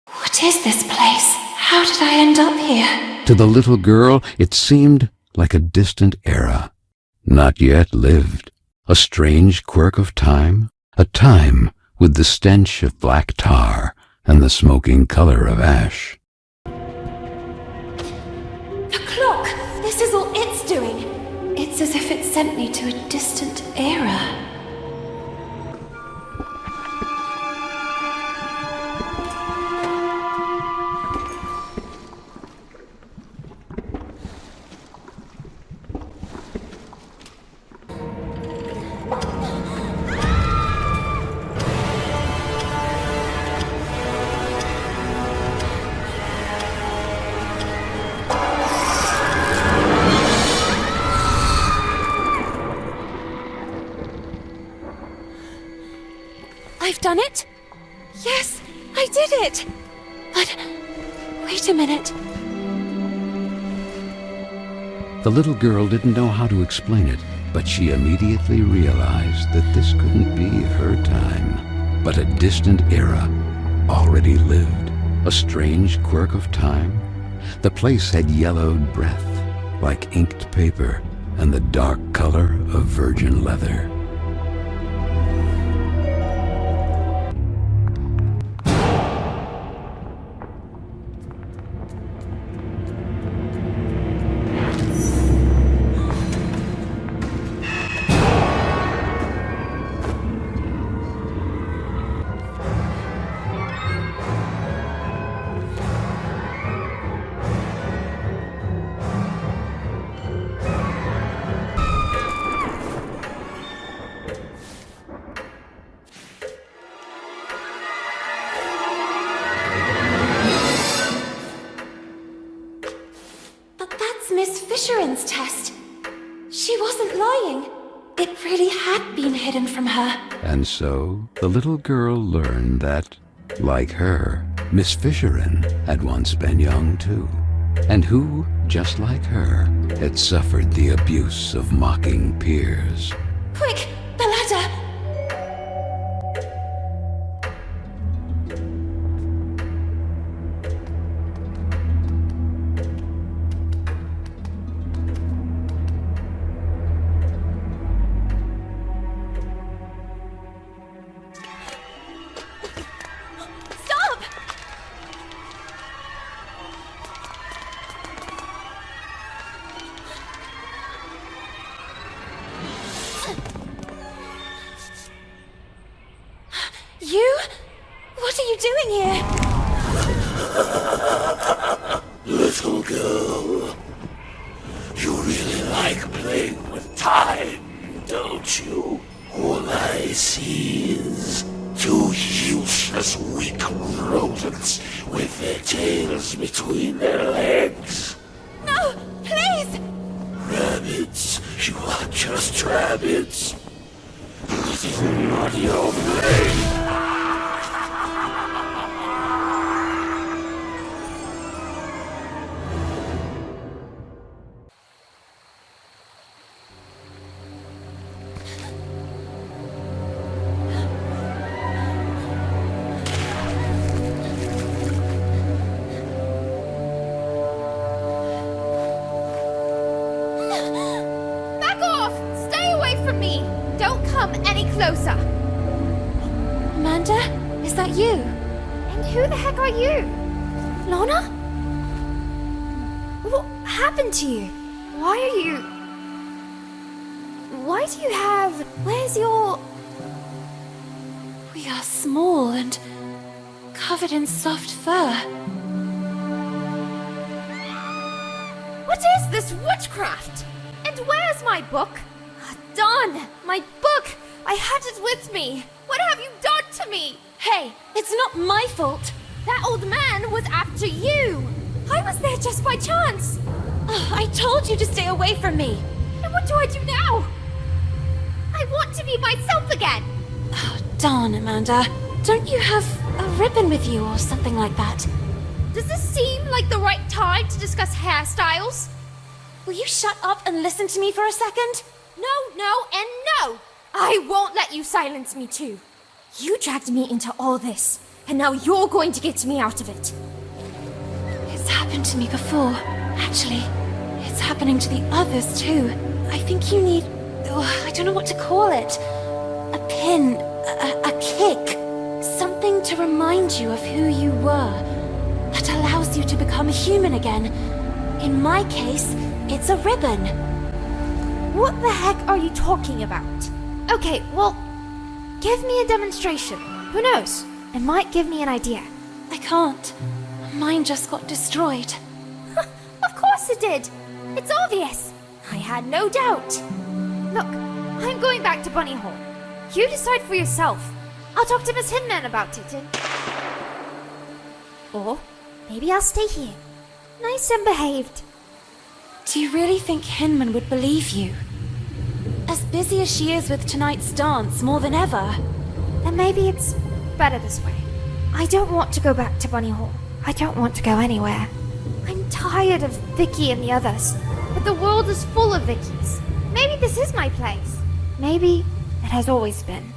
What is this place? How did I end up here? To the little girl, it seemed like a distant era, not yet lived. A strange quirk of time, a time with the stench of black tar and the smoking color of ash. The clock! This is all it's doing. It's as if it sent me to a distant era. I've done it? Yes, I did it! But, wait a minute. The little girl didn't know how to explain it, but she immediately realized that this couldn't be her time, but a distant era already lived. A strange quirk of time. The place had yellowed breath, like inked paper, and the dark color of virgin leather. Miss Fisheran's test. She wasn't lying. It really had been hidden from her. And so the little girl learned that, like her, Miss Fisheran had once been young too, and who, just like her, had suffered the abuse of mocking peers. Quick, the ladder! tails between their legs. No, please! Rabbits, you are just rabbits. This is not your place. Back off! Stay away from me! Don't come any closer! Amanda, is that you? And who the heck are you? Lana? What happened to you? Why are you... Why do you have... Where's your... We are small and covered in soft fur. What is this witchcraft? And where's my book? Darn! My book! I had it with me! What have you done to me? Hey, it's not my fault. That old man was after you! I was there just by chance! I told you to stay away from me. And what do I do now? I want to be myself again! Oh, darn, Amanda. Don't you have a ribbon with you or something like that? Does this seem like the right time to discuss hairstyles? Will you shut up and listen to me for a second? No, no, and no! I won't let you silence me too. You dragged me into all this, and now you're going to get me out of it. It's happened to me before. Actually, it's happening to the others too. I think you need... I don't know what to call it. A pin, a kick. Something to remind you of who you were. That allows you to become human again. In my case, it's a ribbon. What the heck are you talking about? Okay, well, give me a demonstration. Who knows? It might give me an idea. I can't. Mine just got destroyed. Of course it did. It's obvious. I had no doubt. Look, I'm going back to Bunny Hall. You decide for yourself. I'll talk to Miss Hinman about it and... Or maybe I'll stay here. Nice and behaved. Do you really think Hinman would believe you? As busy as she is with tonight's dance more than ever. Then maybe it's better this way. I don't want to go back to Bunny Hall. I don't want to go anywhere. I'm tired of Vicky and the others. But the world is full of Vickies. Maybe this is my place. Maybe it has always been.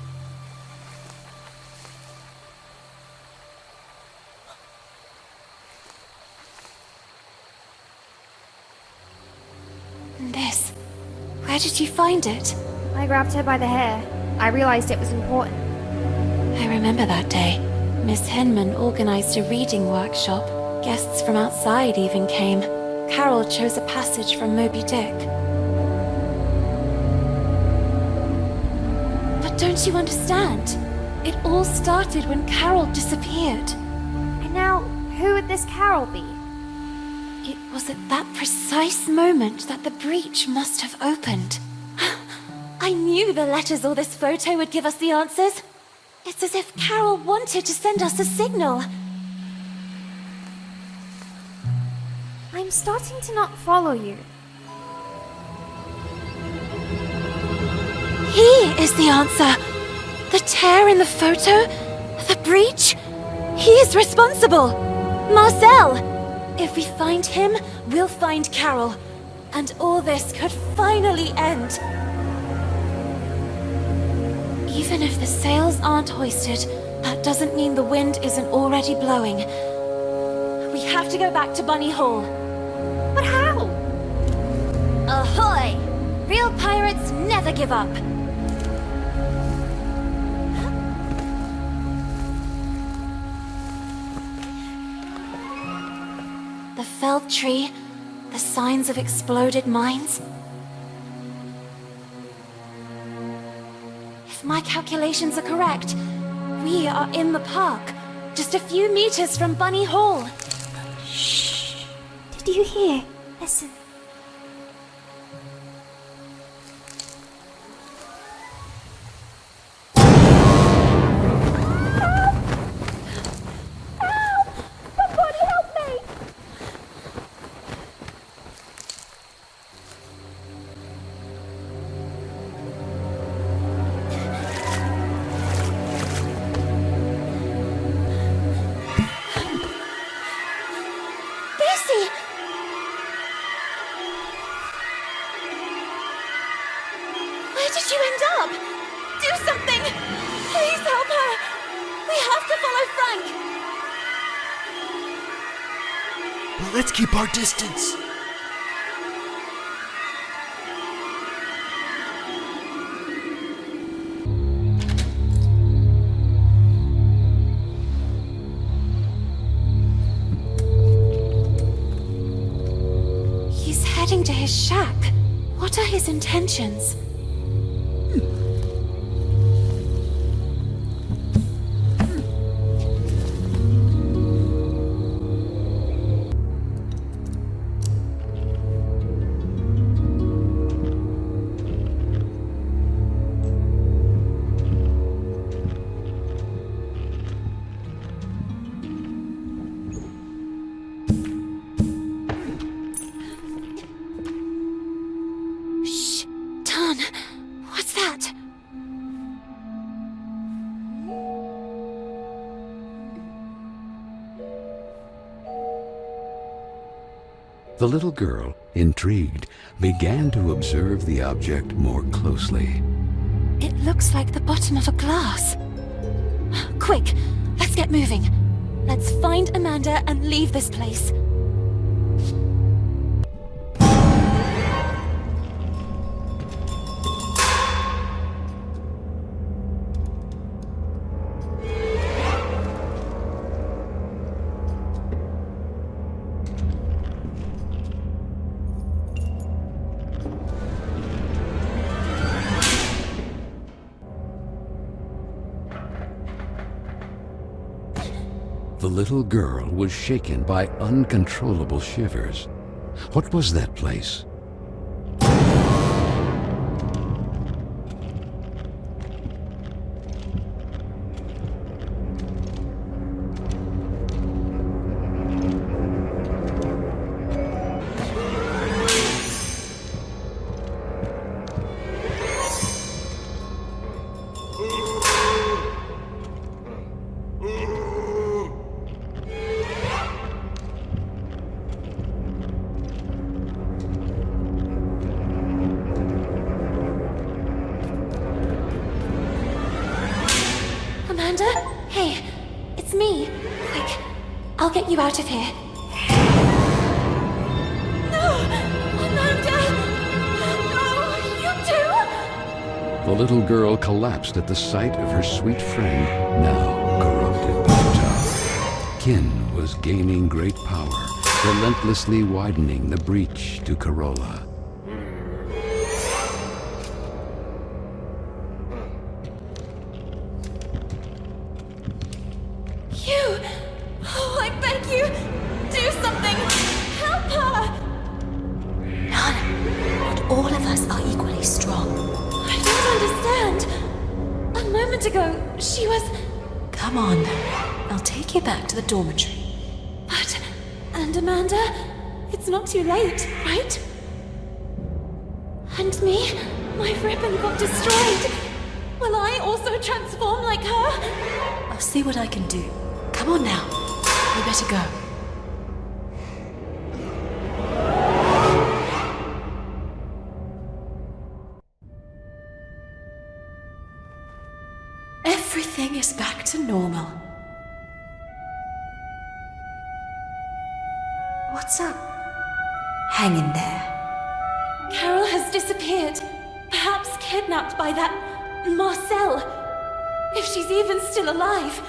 This. Where did you find it? I grabbed her by the hair. I realized it was important. I remember that day. Miss Hinman organized a reading workshop. Guests from outside even came. Carol chose a passage from Moby Dick. But don't you understand? It all started when Carol disappeared. And now, who would this Carol be? It was at that precise moment that the breach must have opened. I knew the letters or this photo would give us the answers. It's as if Carol wanted to send us a signal. I'm starting to not follow you. He is the answer. The tear in the photo? The breach? He is responsible. Marcel! If we find him, we'll find Carol. And all this could finally end. Even if the sails aren't hoisted, that doesn't mean the wind isn't already blowing. We have to go back to Bunny Hall. But how? Ahoy! Real pirates never give up. The felled tree, the signs of exploded mines. If my calculations are correct, we are in the park, just a few meters from Bunny Hall. Shh. Did you hear? Listen. Somebody help me! Let's keep our distance. He's heading to his shack. What are his intentions? Shh! Ton! What's that? The little girl, intrigued, began to observe the object more closely. It looks like the bottom of a glass. Quick! Let's get moving. Let's find Amanda and leave this place. The little girl was shaken by uncontrollable shivers. What was that place? Amanda? Hey, it's me. Quick, I'll get you out of here. No! Amanda! No, you too! The little girl collapsed at the sight of her sweet friend, now corrupted by time. Kin was gaining great power, relentlessly widening the breach to Corolla. You! Oh, I beg you! Do something! Help her! None. Not all of us are equally strong. I don't understand. A moment ago, she was... Come on. I'll take you back to the dormitory. But... And Amanda? It's not too late, right? And me? My ribbon got destroyed. Will I also transform like her? I'll see what I can do. Come on now. We better go. Everything is back to normal. What's up? Hang in there. Carol has disappeared. Perhaps kidnapped by that... Marcel. If she's even still alive.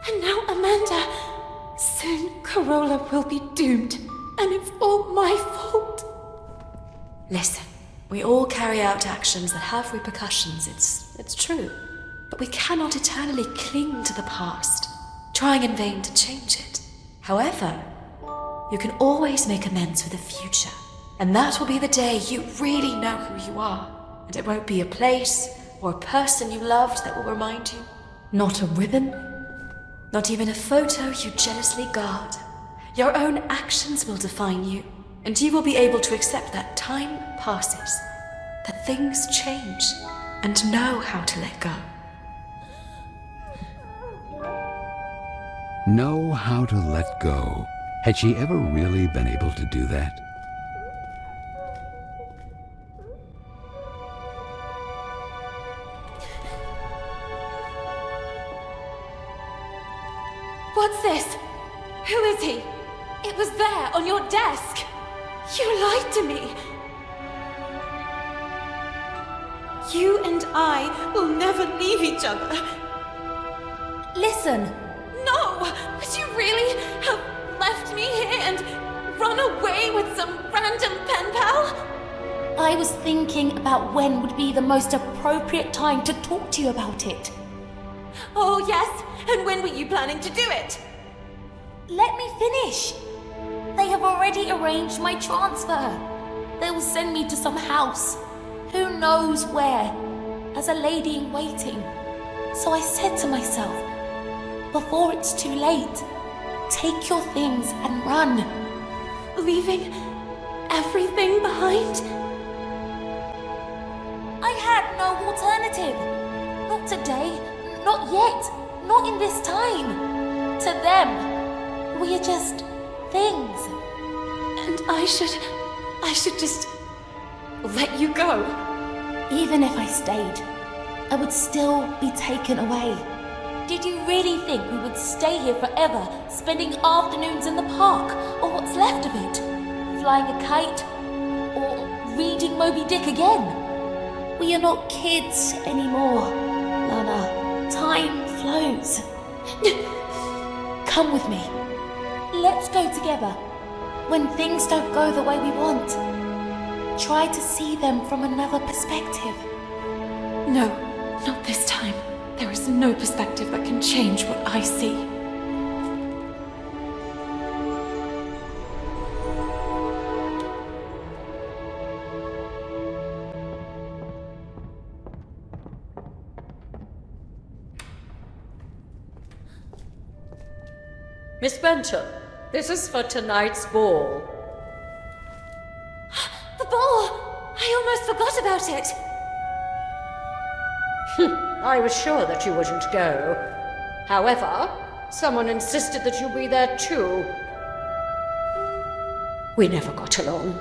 And now Amanda. Soon Corolla will be doomed. And it's all my fault. Listen, we all carry out actions that have repercussions, it's true. But we cannot eternally cling to the past, trying in vain to change it. However, you can always make amends for the future. And that will be the day you really know who you are. And it won't be a place or a person you loved that will remind you. Not a ribbon, not even a photo you jealously guard. Your own actions will define you, and you will be able to accept that time passes, that things change, and know how to let go. Know how to let go. Had she ever really been able to do that? What's this? Who is he? It was there, on your desk. You lied to me. You and I will never leave each other. Listen, No! Would you really have left me here and run away with some random pen pal? I was thinking about when would be the most appropriate time to talk to you about it. Oh, yes? And when were you planning to do it? Let me finish. They have already arranged my transfer. They will send me to some house, who knows where, as a lady in waiting. So I said to myself, before it's too late, take your things and run. Leaving everything behind? I had no alternative. Not today, not yet, not in this time. To them, we are just things. And I should just let you go. Even if I stayed, I would still be taken away. Did you really think we would stay here forever, spending afternoons in the park, or what's left of it? Flying a kite? Or reading Moby Dick again? We are not kids anymore, Lana. Time flows. Come with me. Let's go together. When things don't go the way we want, try to see them from another perspective. No, not this time. There is no perspective that can change what I see. Miss Benton, this is for tonight's ball. The ball! I almost forgot about it! I was sure that you wouldn't go. However, someone insisted that you be there too. We never got along,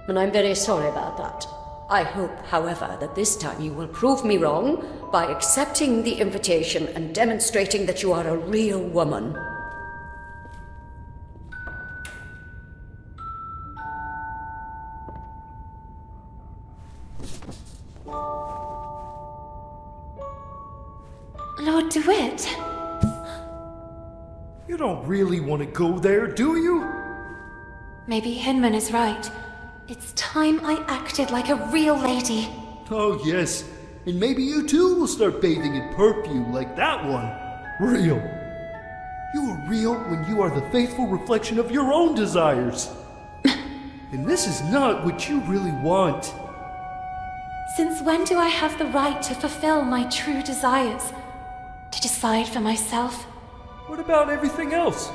and I'm very sorry about that. I hope, however, that this time you will prove me wrong by accepting the invitation and demonstrating that you are a real woman. Lord DeWitt. You don't really want to go there, do you? Maybe Hinman is right. It's time I acted like a real lady. Oh, yes. And maybe you too will start bathing in perfume like that one. Real. You are real when you are the faithful reflection of your own desires. And this is not what you really want. Since when do I have the right to fulfill my true desires? To decide for myself? What about everything else?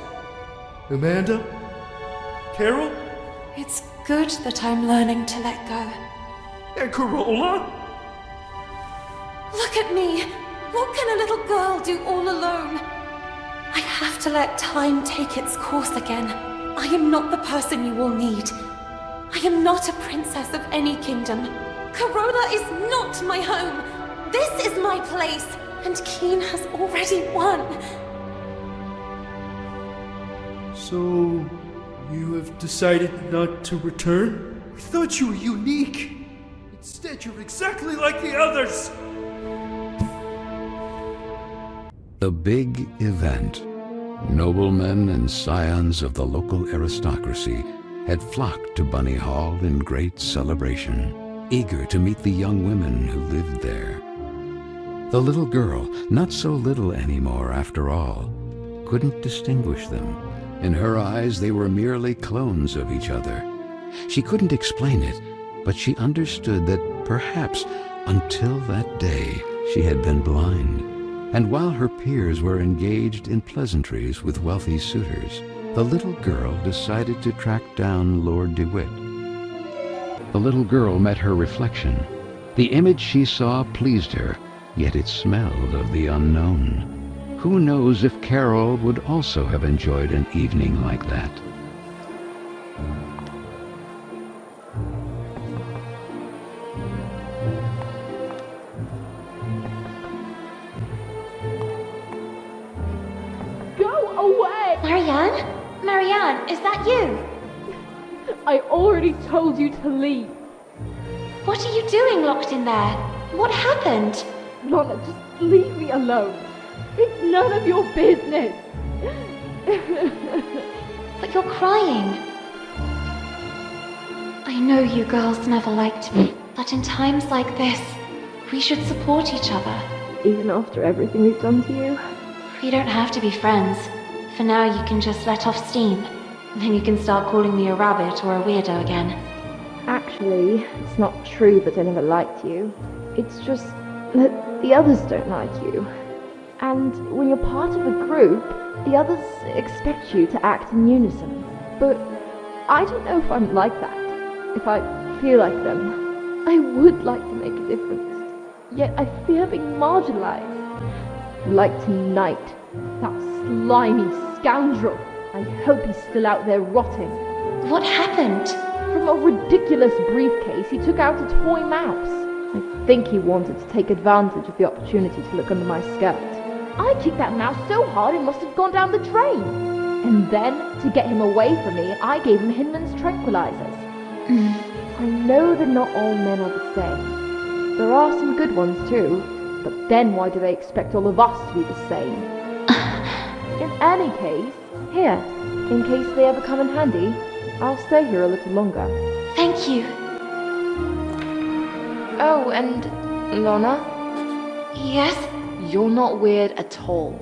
Amanda? Carol? It's good that I'm learning to let go. And Corolla? Look at me! What can a little girl do all alone? I have to let time take its course again. I am not the person you will need. I am not a princess of any kingdom. Corolla is not my home. This is my place, and Keen has already won. So, you have decided not to return? I thought you were unique. Instead, you're exactly like the others. The big event. Noblemen and scions of the local aristocracy had flocked to Bunny Hall in great celebration, eager to meet the young women who lived there. The little girl, not so little anymore after all, couldn't distinguish them. In her eyes, they were merely clones of each other. She couldn't explain it, but she understood that perhaps until that day she had been blind. And while her peers were engaged in pleasantries with wealthy suitors, the little girl decided to track down Lord DeWitt. The little girl met her reflection. The image she saw pleased her, yet it smelled of the unknown. Who knows if Carol would also have enjoyed an evening like that? Marianne? Marianne? Anne, is that you? I already told you to leave. What are you doing locked in there? What happened? Lana, just leave me alone. It's none of your business. But you're crying. I know you girls never liked me, but in times like this, we should support each other. Even after everything we've done to you? We don't have to be friends. For now, you can just let off steam. Then you can start calling me a rabbit or a weirdo again. Actually, it's not true that I never liked you. It's just that the others don't like you. And when you're part of a group, the others expect you to act in unison. But I don't know if I'm like that. If I feel like them, I would like to make a difference. Yet I fear being marginalized. Like tonight, that slimy scoundrel. I hope he's still out there rotting. What happened? From a ridiculous briefcase, he took out a toy mouse. I think he wanted to take advantage of the opportunity to look under my skirt. I kicked that mouse so hard it must have gone down the drain. And then, to get him away from me, I gave him Hinman's tranquilizers. I know that not all men are the same. There are some good ones too, but then why do they expect all of us to be the same? In any case, here, in case they ever come in handy, I'll stay here a little longer. Thank you. Oh, and Lana? Yes? You're not weird at all.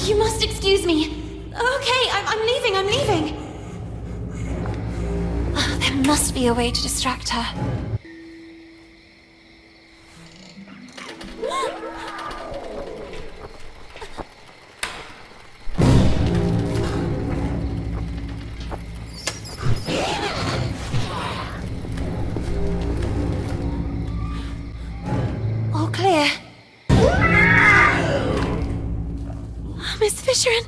You must excuse me. Okay, I'm leaving. Oh, there must be a way to distract her. All clear. Miss Fisherin,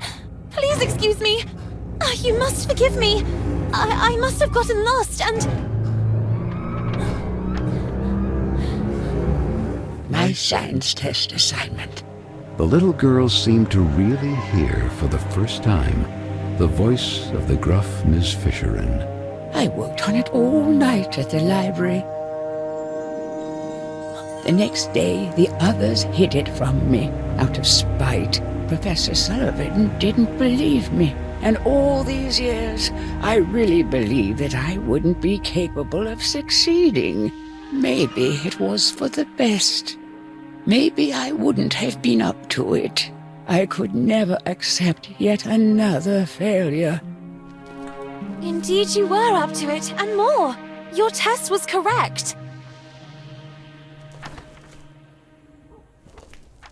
please excuse me. You must forgive me. I must have gotten lost and... My science test assignment. The little girl seemed to really hear for the first time the voice of the gruff Miss Fisherin. I worked on it all night at the library. The next day, the others hid it from me out of spite. Professor Sullivan didn't believe me. And all these years, I really believed that I wouldn't be capable of succeeding. Maybe it was for the best. Maybe I wouldn't have been up to it. I could never accept yet another failure. Indeed you were up to it, and more. Your test was correct.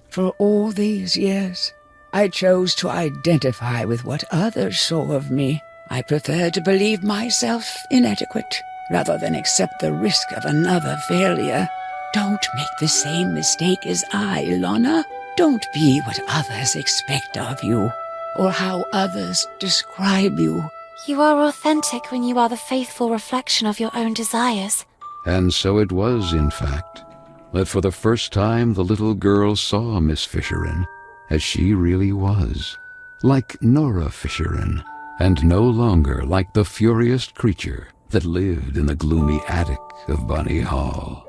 For all these years, I chose to identify with what others saw of me. I preferred to believe myself inadequate, rather than accept the risk of another failure. Don't make the same mistake as I, Lana. Don't be what others expect of you, or how others describe you. You are authentic when you are the faithful reflection of your own desires. And so it was, in fact, that for the first time the little girl saw Miss Fisherin as she really was, like Nora Fisherin, and no longer like the furious creature that lived in the gloomy attic of Bunny Hall.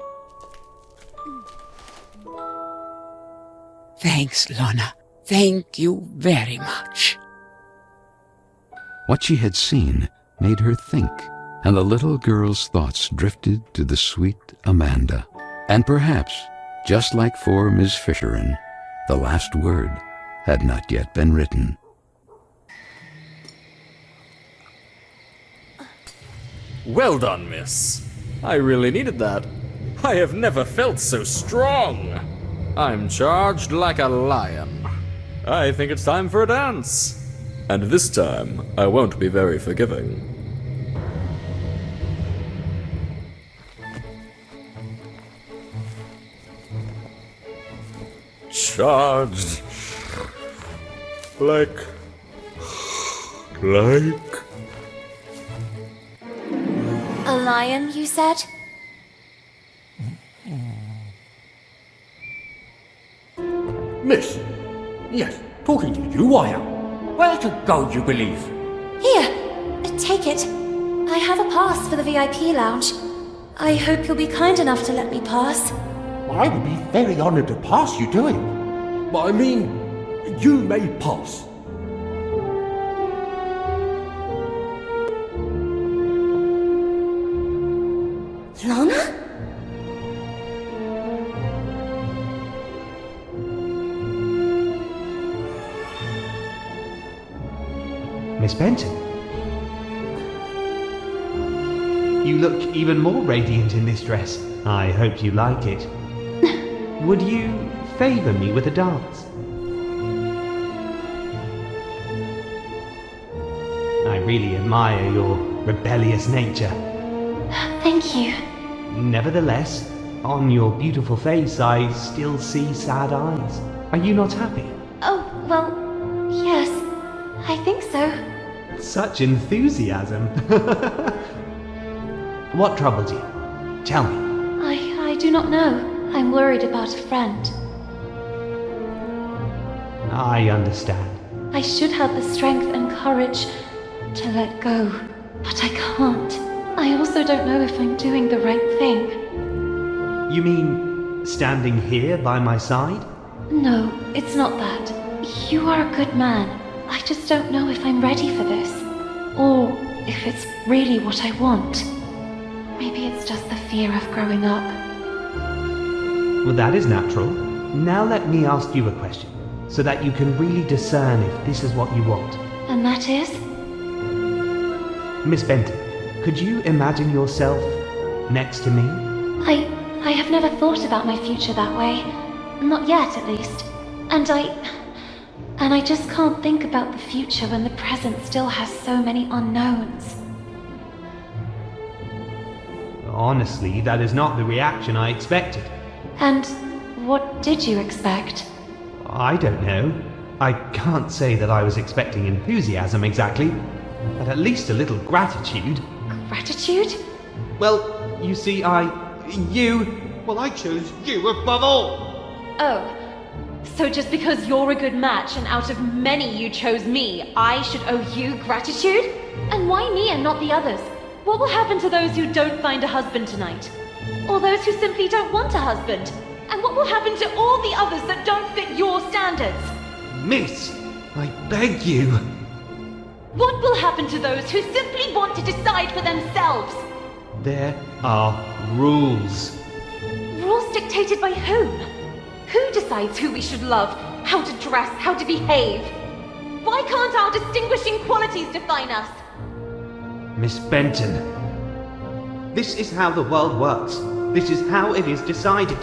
Thanks, Lana. Thank you very much. What she had seen made her think, and the little girl's thoughts drifted to the sweet Amanda. And perhaps, just like for Miss Fisherin, the last word had not yet been written. Well done, miss. I really needed that. I have never felt so strong. I'm charged like a lion. I think it's time for a dance. And this time, I won't be very forgiving. charged. Like... A lion, you said? Miss. Yes, talking to you I am. Where to go, you believe? Here, take it. I have a pass for the VIP lounge. I hope you'll be kind enough to let me pass. I would be very honored to pass you to him. But I mean, you may pass. Lana? Miss Benton. You look even more radiant in this dress. I hope you like it. Would you favor me with a dance? I really admire your rebellious nature. Thank you. Nevertheless, on your beautiful face, I still see sad eyes. Are you not happy? Oh, well, yes. I think so. Such enthusiasm. What troubles you? Tell me. I do not know. I'm worried about a friend. I understand. I should have the strength and courage to let go, but I can't. I also don't know if I'm doing the right thing. You mean standing here by my side? No, it's not that. You are a good man. I just don't know if I'm ready for this. Or if it's really what I want. Maybe it's just the fear of growing up. Well, that is natural. Now let me ask you a question, so that you can really discern if this is what you want. And that is? Miss Benton, could you imagine yourself next to me? I have never thought about my future that way. Not yet, at least. And I just can't think about the future when the present still has so many unknowns. Honestly, that is not the reaction I expected. And what did you expect? I don't know. I can't say that I was expecting enthusiasm exactly, but at least a little gratitude. Gratitude? Well, you see, Well, I chose you above all! Oh. So just because you're a good match and out of many you chose me, I should owe you gratitude? And why me and not the others? What will happen to those who don't find a husband tonight? Or those who simply don't want a husband? And what will happen to all the others that don't fit your standards? Miss, I beg you. What will happen to those who simply want to decide for themselves? There are rules. Rules dictated by whom? Who decides who we should love, how to dress, how to behave? Why can't our distinguishing qualities define us? Miss Benton, this is how the world works. This is how it is decided.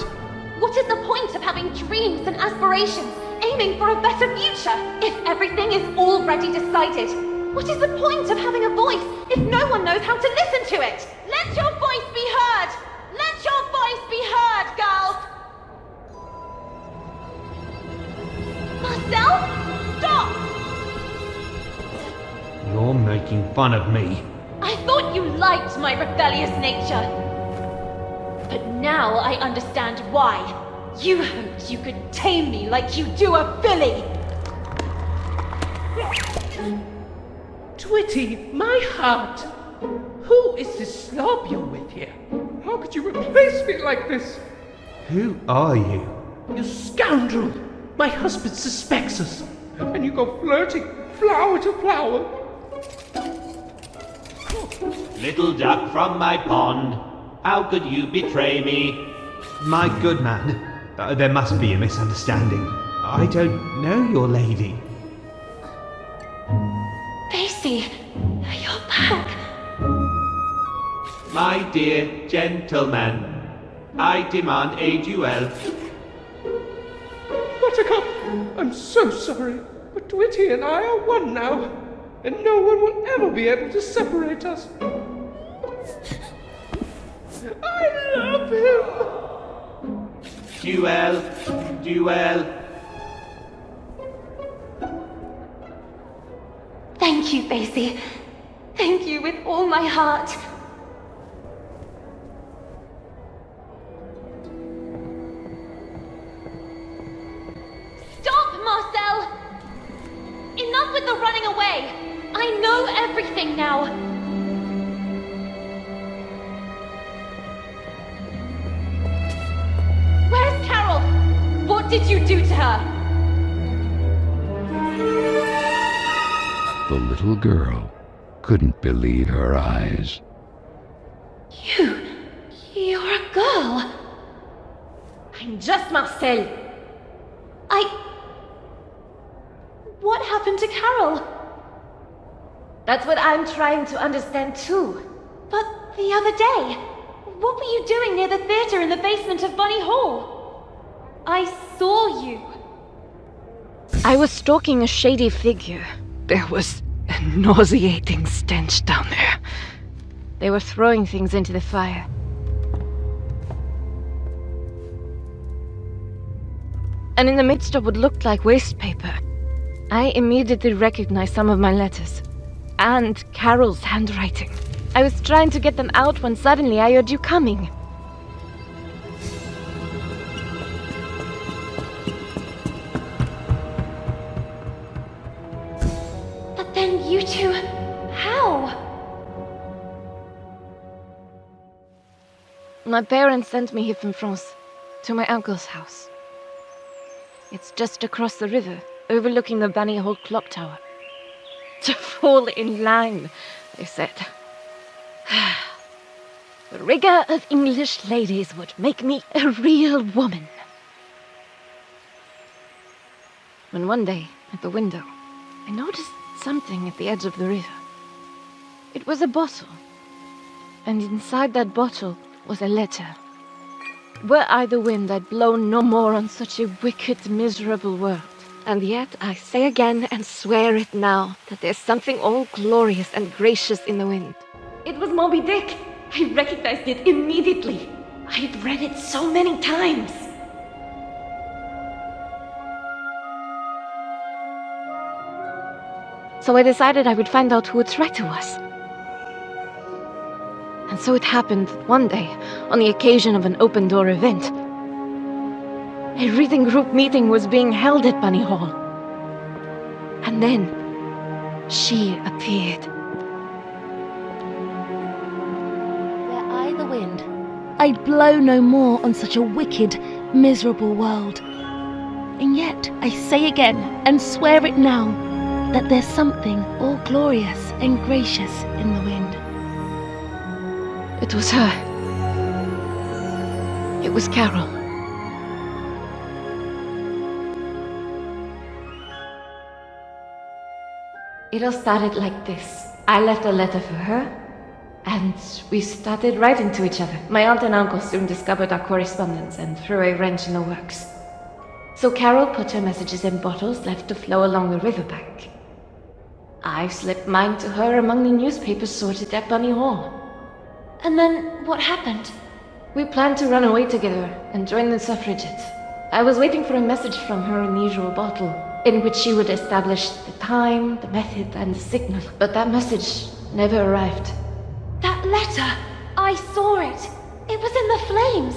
What is the point of having dreams and aspirations, aiming for a better future, if everything is already decided? What is the point of having a voice if no one knows how to listen to it? Let your voice be heard! Let your voice be heard, girls! Marcel? Stop! You're making fun of me. I thought you liked my rebellious nature. But now I understand why. You hoped you could tame me like you do a filly. Twitty, my heart. Who is this slob you're with here? How could you replace me like this? Who are you? You scoundrel! My husband suspects us, and you go flirting flower to flower. Little duck from my pond, how could you betray me? My good man, there must be a misunderstanding. I don't know your lady. Basie, you're back. My dear gentleman, I demand a duel. Buttercup, I'm so sorry, but Twitty and I are one now, and no one will ever be able to separate us. I love him! Duel, duel, Thank you, Basie. Thank you with all my heart. Stop, Marcel! Enough with the running away! I know everything now! Where's Carol? What did you do to her? The little girl couldn't believe her eyes. You're a girl. I'm just Marcel. What happened to Carol? That's what I'm trying to understand too. But the other day, what were you doing near the theater in the basement of Bunny Hall? I saw you. I was stalking a shady figure. There was a nauseating stench down there. They were throwing things into the fire. And in the midst of what looked like waste paper, I immediately recognized some of my letters. And Carol's handwriting. I was trying to get them out when suddenly I heard you coming. But then you two... how? My parents sent me here from France, to my uncle's house. It's just across the river, overlooking the Bunny Hall clock tower. To fall in line, they said. The rigor of English ladies would make me a real woman. When one day, at the window, I noticed something at the edge of the river. It was a bottle, and inside that bottle was a letter. Were I the wind, I'd blow no more on such a wicked, miserable world. And yet, I say again and swear it now, that there's something all glorious and gracious in the wind. It was Moby Dick. I recognized it immediately. I had read it so many times. So I decided I would find out who a traitor was. And so it happened one day, on the occasion of an open-door event. A reading group meeting was being held at Bunny Hall. And then, she appeared. Were I the wind, I'd blow no more on such a wicked, miserable world. And yet, I say again, and swear it now, that there's something all glorious and gracious in the wind. It was her. It was Carol. It all started like this. I left a letter for her, and we started writing to each other. My aunt and uncle soon discovered our correspondence and threw a wrench in the works. So Carol put her messages in bottles left to flow along the riverbank. I slipped mine to her among the newspapers sorted at Bunny Hall. And then what happened? We planned to run away together and join the suffragettes. I was waiting for a message from her in the usual bottle, in which she would establish the time, the method, and the signal. But that message never arrived. That letter! I saw it! It was in the flames!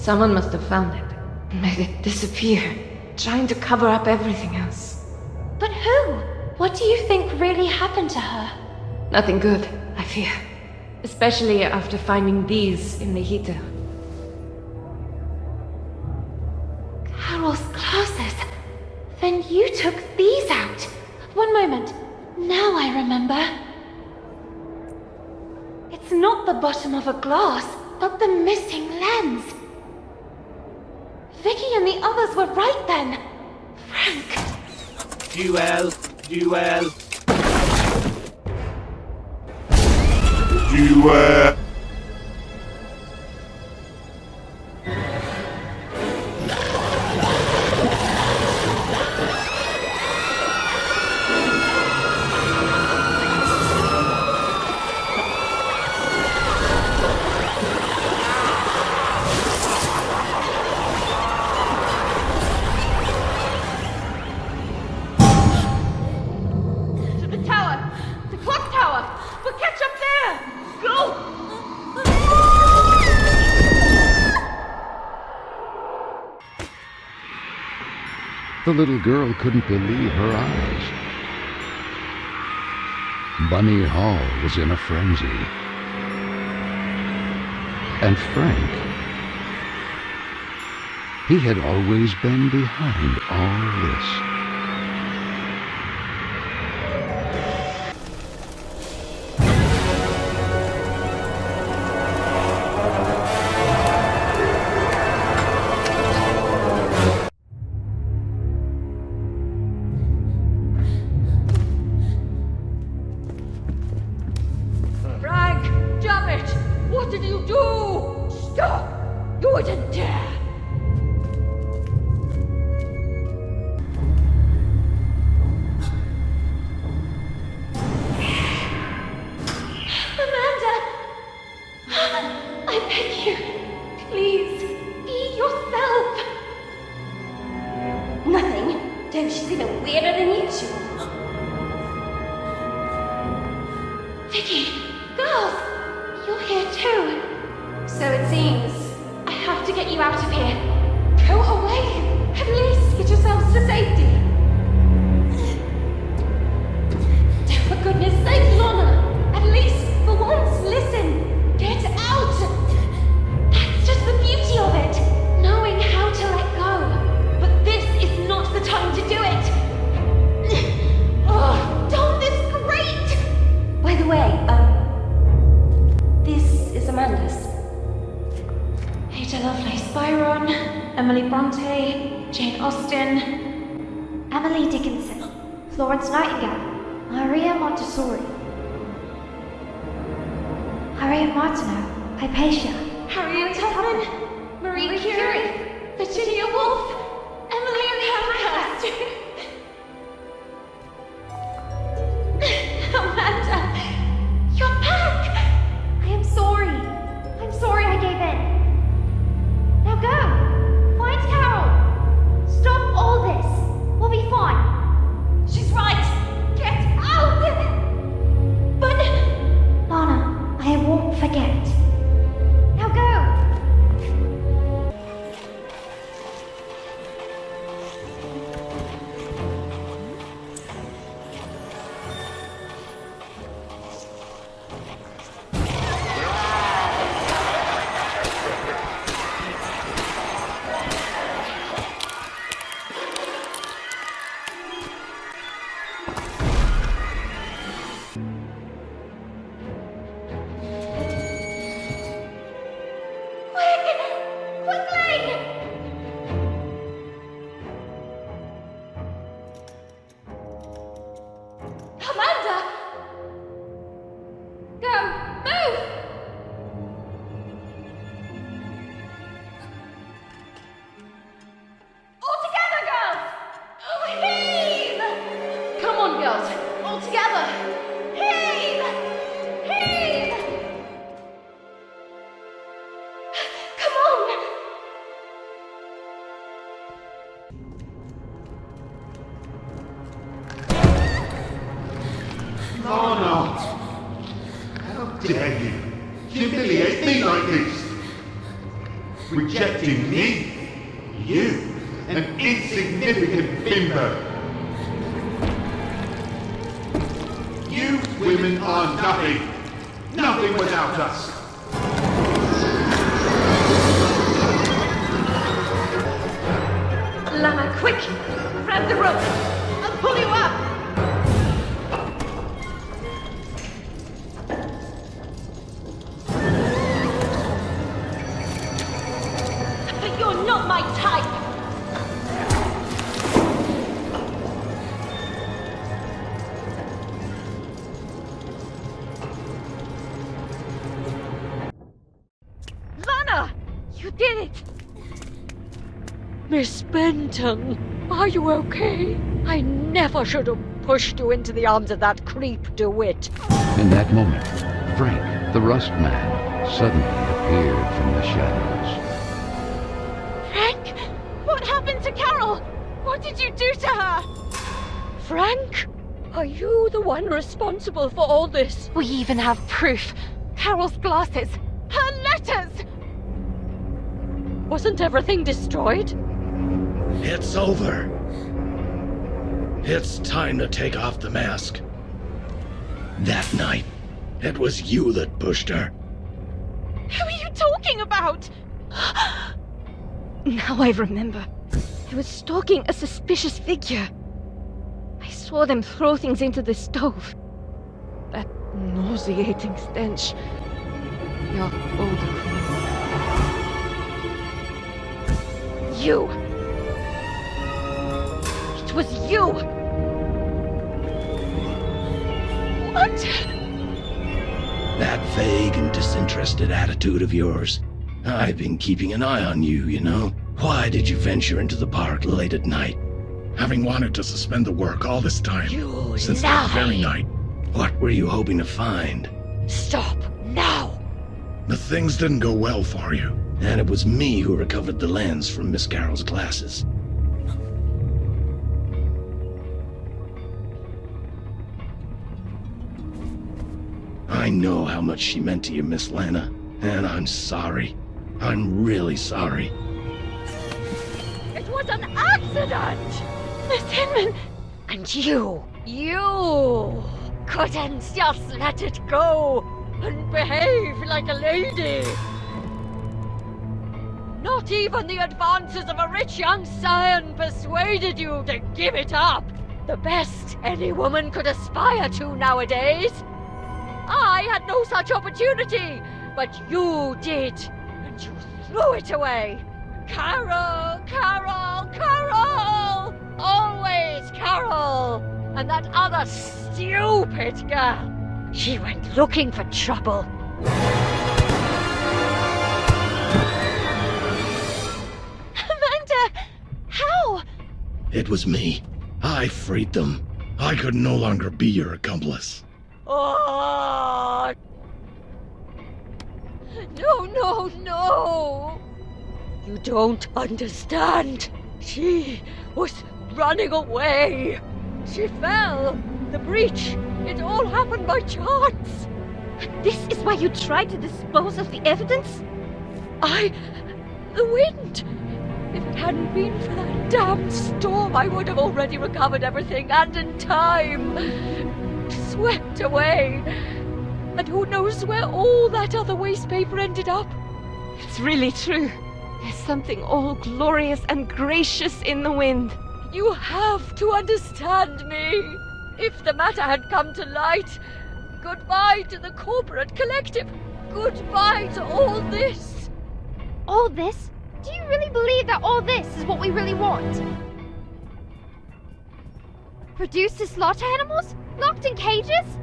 Someone must have found it and made it disappear, trying to cover up everything else. But who? What do you think really happened to her? Nothing good, I fear. Especially after finding these in the heater. Carol's glasses. Then you took these out. One moment. Now I remember. It's not the bottom of a glass, but the missing lens. Vicky and the others were right then. Frank. Duel. Duel. Duel. To the tower! The little girl couldn't believe her eyes. Bunny Hall was in a frenzy. And Frank, he had always been behind all this. Frank, damn it! What did you do? Stop! You wouldn't dare! Amanda! I beg you, please, be yourself. Nothing. Though she's even weirder than usual. Vicky, girls, you're here too. So it seems. I have to get you out of here. Go away. At least get yourselves to safety. For goodness sake, Lana, at least for once, listen. Get out. That's just the beauty of it, knowing how to let go. But this is not the time to do it. Oh, don't this great. By the way, this is Amanda's. Ada Lovelace Byron, Emily Bronte, Jane Austen, Emily Dickinson, Florence Nightingale, Maria Montessori, Harriet Martineau, Hypatia, Harriet Tubman, Marie Curie, Virginia Woolf, Emily Pankhurst. Amanda, you're back! I am sorry. I'm sorry I gave in. Now go! Find Carol! Stop all this! We'll be fine. She's right! Get out! But... Lana, I won't forget. Now go! Lana! How dare you humiliate me like this? Rejecting me? You, an insignificant bimbo. You women are nothing. Nothing without us. Lana, quick! Grab the rope! I'll pull you up! But you're not my type! Lana! You did it! Miss Benton, are you okay? I never should have pushed you into the arms of that creep DeWitt. In that moment, Frank, the Rust Man, suddenly appeared from the shadows. Frank! What happened to Carol? What did you do to her? Frank? Are you the one responsible for all this? We even have proof. Carol's glasses. Her letters! Wasn't everything destroyed? It's over. It's time to take off the mask. That night, it was you that pushed her. Who are you talking about? Now I remember. I was stalking a suspicious figure. I saw them throw things into the stove. That nauseating stench. Your older queen. You! It was you! What? That vague and disinterested attitude of yours. I've been keeping an eye on you, you know. Why did you venture into the park late at night? Having wanted to suspend the work all this time. Since that very night. What were you hoping to find? Stop, now! The things didn't go well for you. And it was me who recovered the lens from Miss Carroll's glasses. I know how much she meant to you, Miss Lana, and I'm sorry. I'm really sorry. It was an accident! Miss Hinman! And you couldn't just let it go and behave like a lady. Not even the advances of a rich young scion persuaded you to give it up. The best any woman could aspire to nowadays. I had no such opportunity, but you did, and you threw it away. Carol, Carol, Carol! Always Carol! And that other stupid girl, she went looking for trouble. Amanda! How? It was me. I freed them. I could no longer be your accomplice. Oh! No, no, no! You don't understand. She was running away. She fell. The breach. It all happened by chance. This is why you tried to dispose of the evidence? The wind. If it hadn't been for that damn storm, I would have already recovered everything, and in time. Swept away. And who knows where all that other waste paper ended up? It's really true. There's something all glorious and gracious in the wind. You have to understand me. If the matter had come to light, goodbye to the corporate collective. Goodbye to all this. All this? Do you really believe that all this is what we really want? Reduced to slaughter animals? Locked in cages?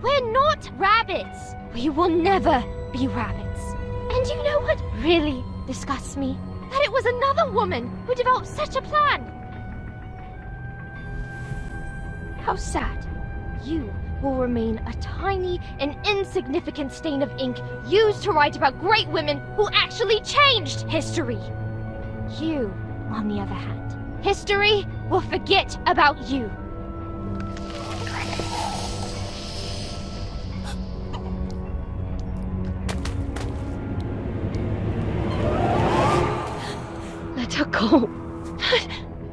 We're not rabbits! We will never be rabbits. And you know what really disgusts me? That it was another woman who developed such a plan! How sad. You will remain a tiny and insignificant stain of ink used to write about great women who actually changed history. You, on the other hand, history will forget about you. Let her go.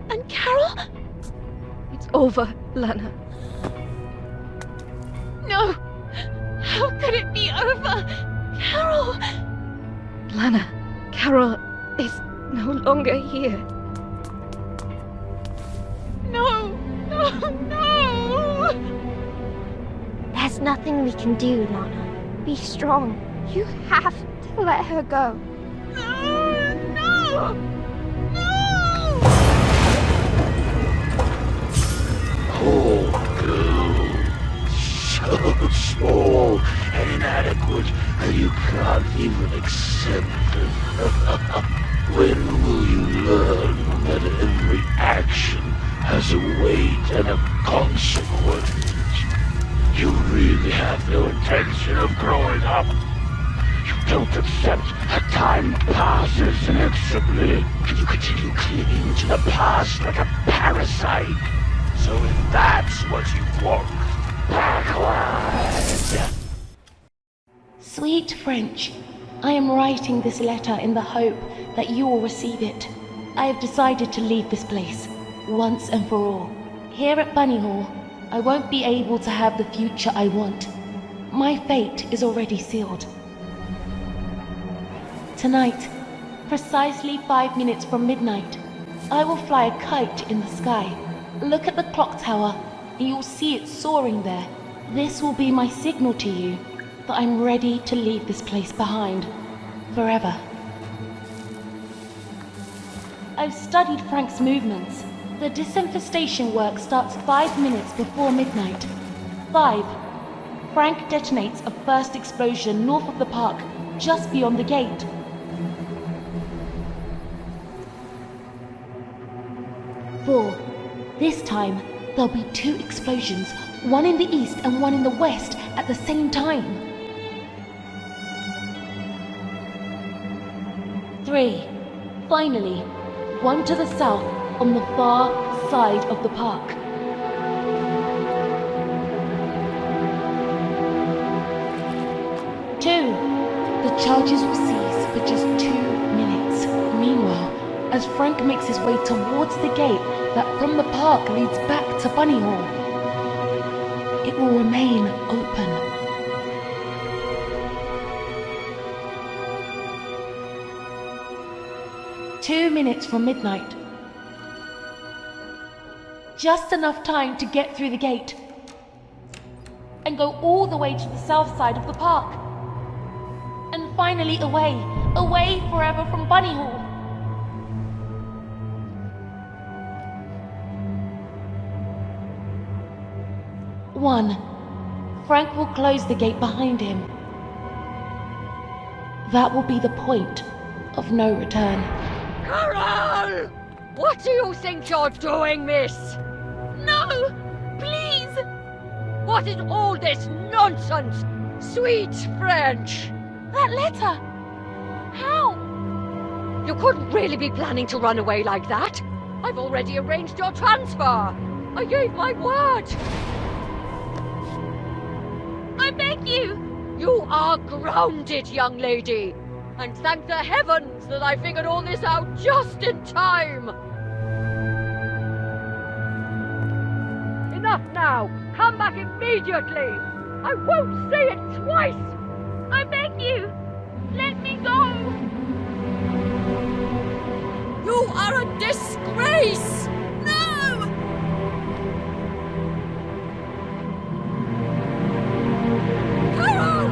And Carol? It's over, Lana. No! How could it be over? Carol! Lana, Carol is no longer here. No! No! No! There's nothing we can do, Lana. Be strong. You have to let her go. No! No! No! Oh, girl. So small and inadequate that you can't even accept it. When will you learn that every action has a weight and a consequence? You really have no intention of growing up. You don't accept that time passes inexorably. You continue clinging to the past like a parasite. So if that's what you want, backward. Sweet French, I am writing this letter in the hope that you will receive it. I have decided to leave this place, once and for all. Here at Bunny Hall, I won't be able to have the future I want. My fate is already sealed. Tonight, precisely 5 minutes from midnight, I will fly a kite in the sky. Look at the clock tower, and you'll see it soaring there. This will be my signal to you that I'm ready to leave this place behind, forever. I've studied Frank's movements. The disinfestation work starts 5 minutes before midnight. 5. Frank detonates a first explosion north of the park, just beyond the gate. 4. This time, there'll be 2 explosions, one in the east and one in the west at the same time. 3. Finally, one to the south on the far side of the park. 2. The charges will cease for just 2 minutes. Meanwhile, as Frank makes his way towards the gate that from the park leads back to Bunny Hall, it will remain open. "2 minutes from midnight. Just enough time to get through the gate and go all the way to the south side of the park. And finally away forever from Bunny Hall. One, Frank will close the gate behind him. That will be the point of no return. Carol! What do you think you're doing, miss? No! Please! What is all this nonsense? Sweet French! That letter! How? You couldn't really be planning to run away like that. I've already arranged your transfer. I gave my word. I beg you! You are grounded, young lady. And thank the heavens that I figured all this out just in time. Enough now. Come back immediately. I won't say it twice. I beg you! Let me go! You are a disgrace! No! Carol!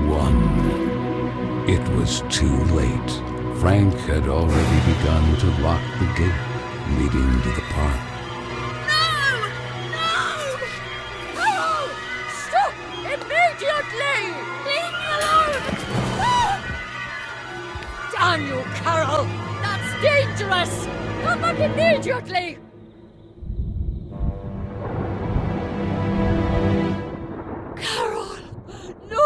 1. It was too late. Frank had already begun to lock the gate leading to the park. Immediately! Leave me alone! Ah! Damn you, Carol! That's dangerous! Come back immediately! Carol! No!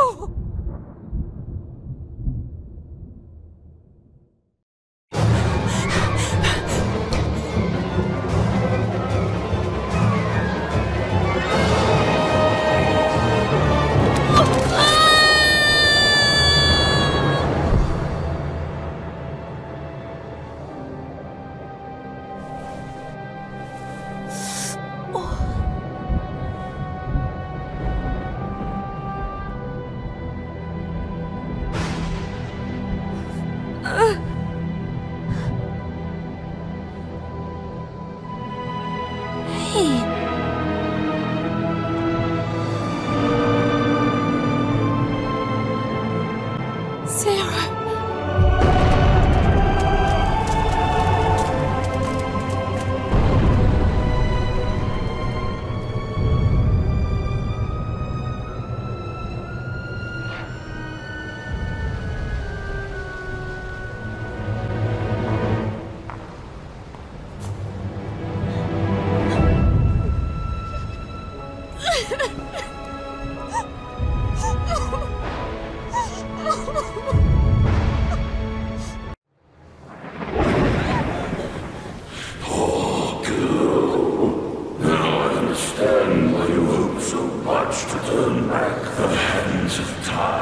Now I understand why you hope so much to turn back the hands of time.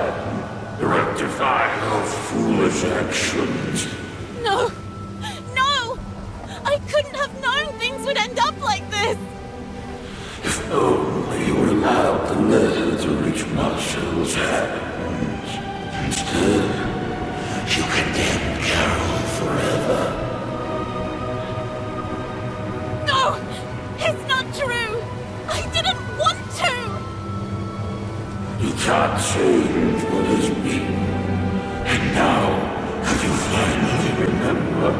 only you allowed the letter to reach Marshall's hands. Instead, you condemned Carol forever. No! It's not true! I didn't want to! You can't change what has been. And now, have you finally remember?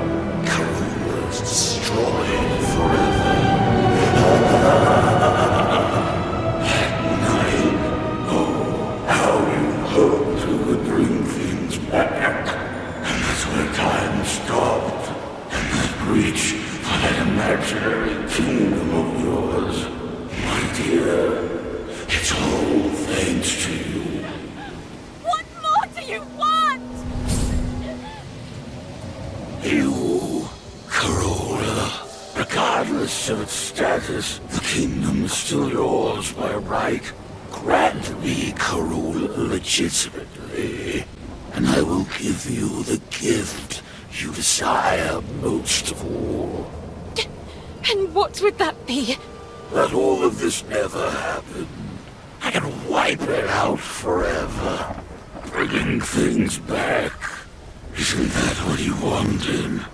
Carol was destroyed forever. And I know how you hoped you would bring things back. And that's where time stopped. And that breach for that imaginary kingdom of yours. My dear, it's all thanks to you. What more do you want? You, Corolla, regardless of its status, the kingdom is still yours by right. Grant me Corolla legitimately, and I will give you the gift you desire most of all. And what would that be? That all of this never happened. I can wipe it out forever. Bringing things back. Isn't that what you wanted?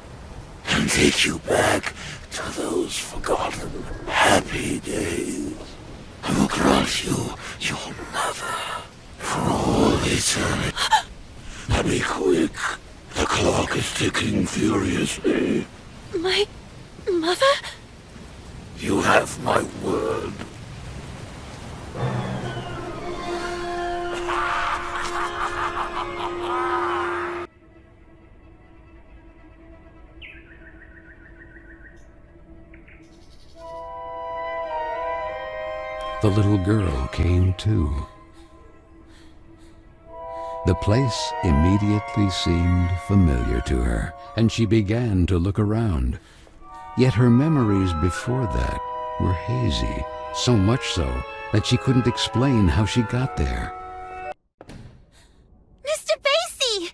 And take you back to those forgotten, happy days. I will grant you your mother for all eternity. Now be quick. The clock is ticking furiously. My mother? You have my word. The little girl came too. The place immediately seemed familiar to her, and she began to look around. Yet her memories before that were hazy, so much so that she couldn't explain how she got there. Mr. Basie!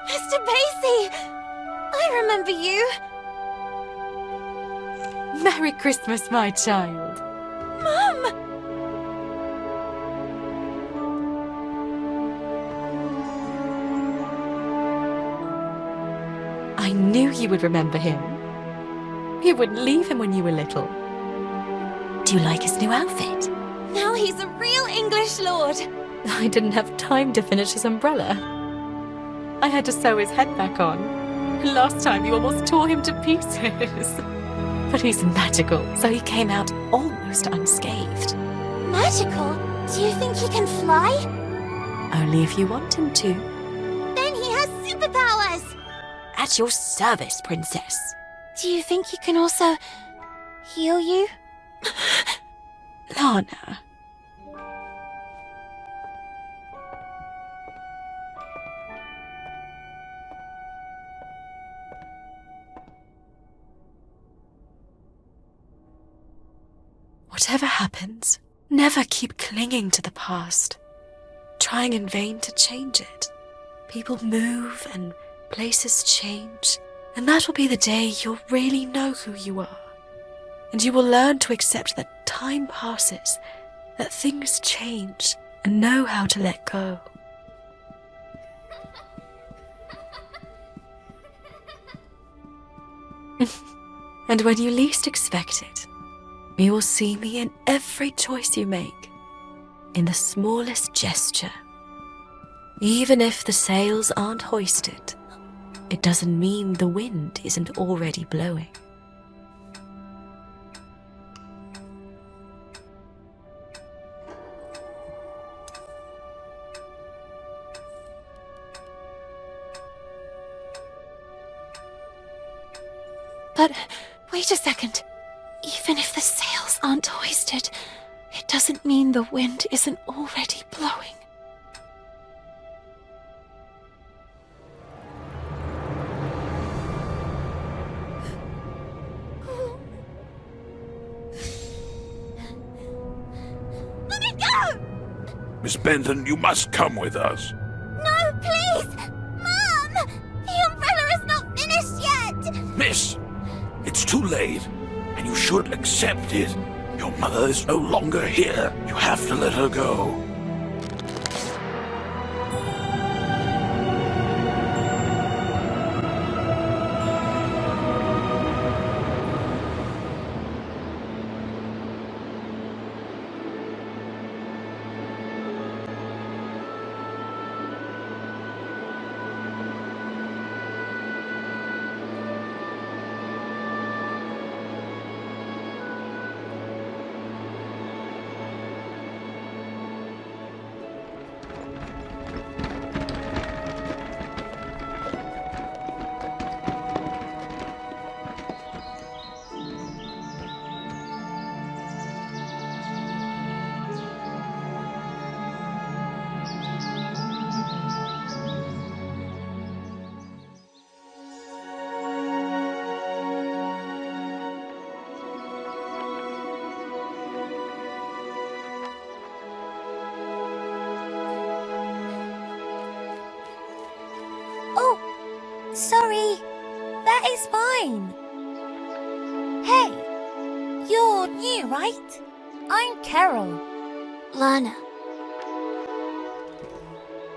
Mr. Basie! I remember you! Merry Christmas, my child. Mum! I knew you would remember him. You wouldn't leave him when you were little. Do you like his new outfit? Now he's a real English lord! I didn't have time to finish his umbrella. I had to sew his head back on. Last time you almost tore him to pieces. But he's magical, so he came out almost unscathed. Magical? Do you think he can fly? Only if you want him to. Then he has superpowers! At your service, princess. Do you think he can also heal you? Lana. Whatever happens, never keep clinging to the past, trying in vain to change it. People move and places change, and that will be the day you'll really know who you are. And you will learn to accept that time passes, that things change, and know how to let go. And when you least expect it, you will see me in every choice you make, in the smallest gesture. Even if the sails aren't hoisted, it doesn't mean the wind isn't already blowing. But wait a second. Even if the sails aren't hoisted, it doesn't mean the wind isn't already blowing. Let me go! Miss Benton, you must come with us. No, please! Mom! The umbrella is not finished yet! Miss, it's too late, and you should accept it. Your mother is no longer here. You have to let her go. Sorry, that is fine. Hey, you're new, right? I'm Carol. Lana.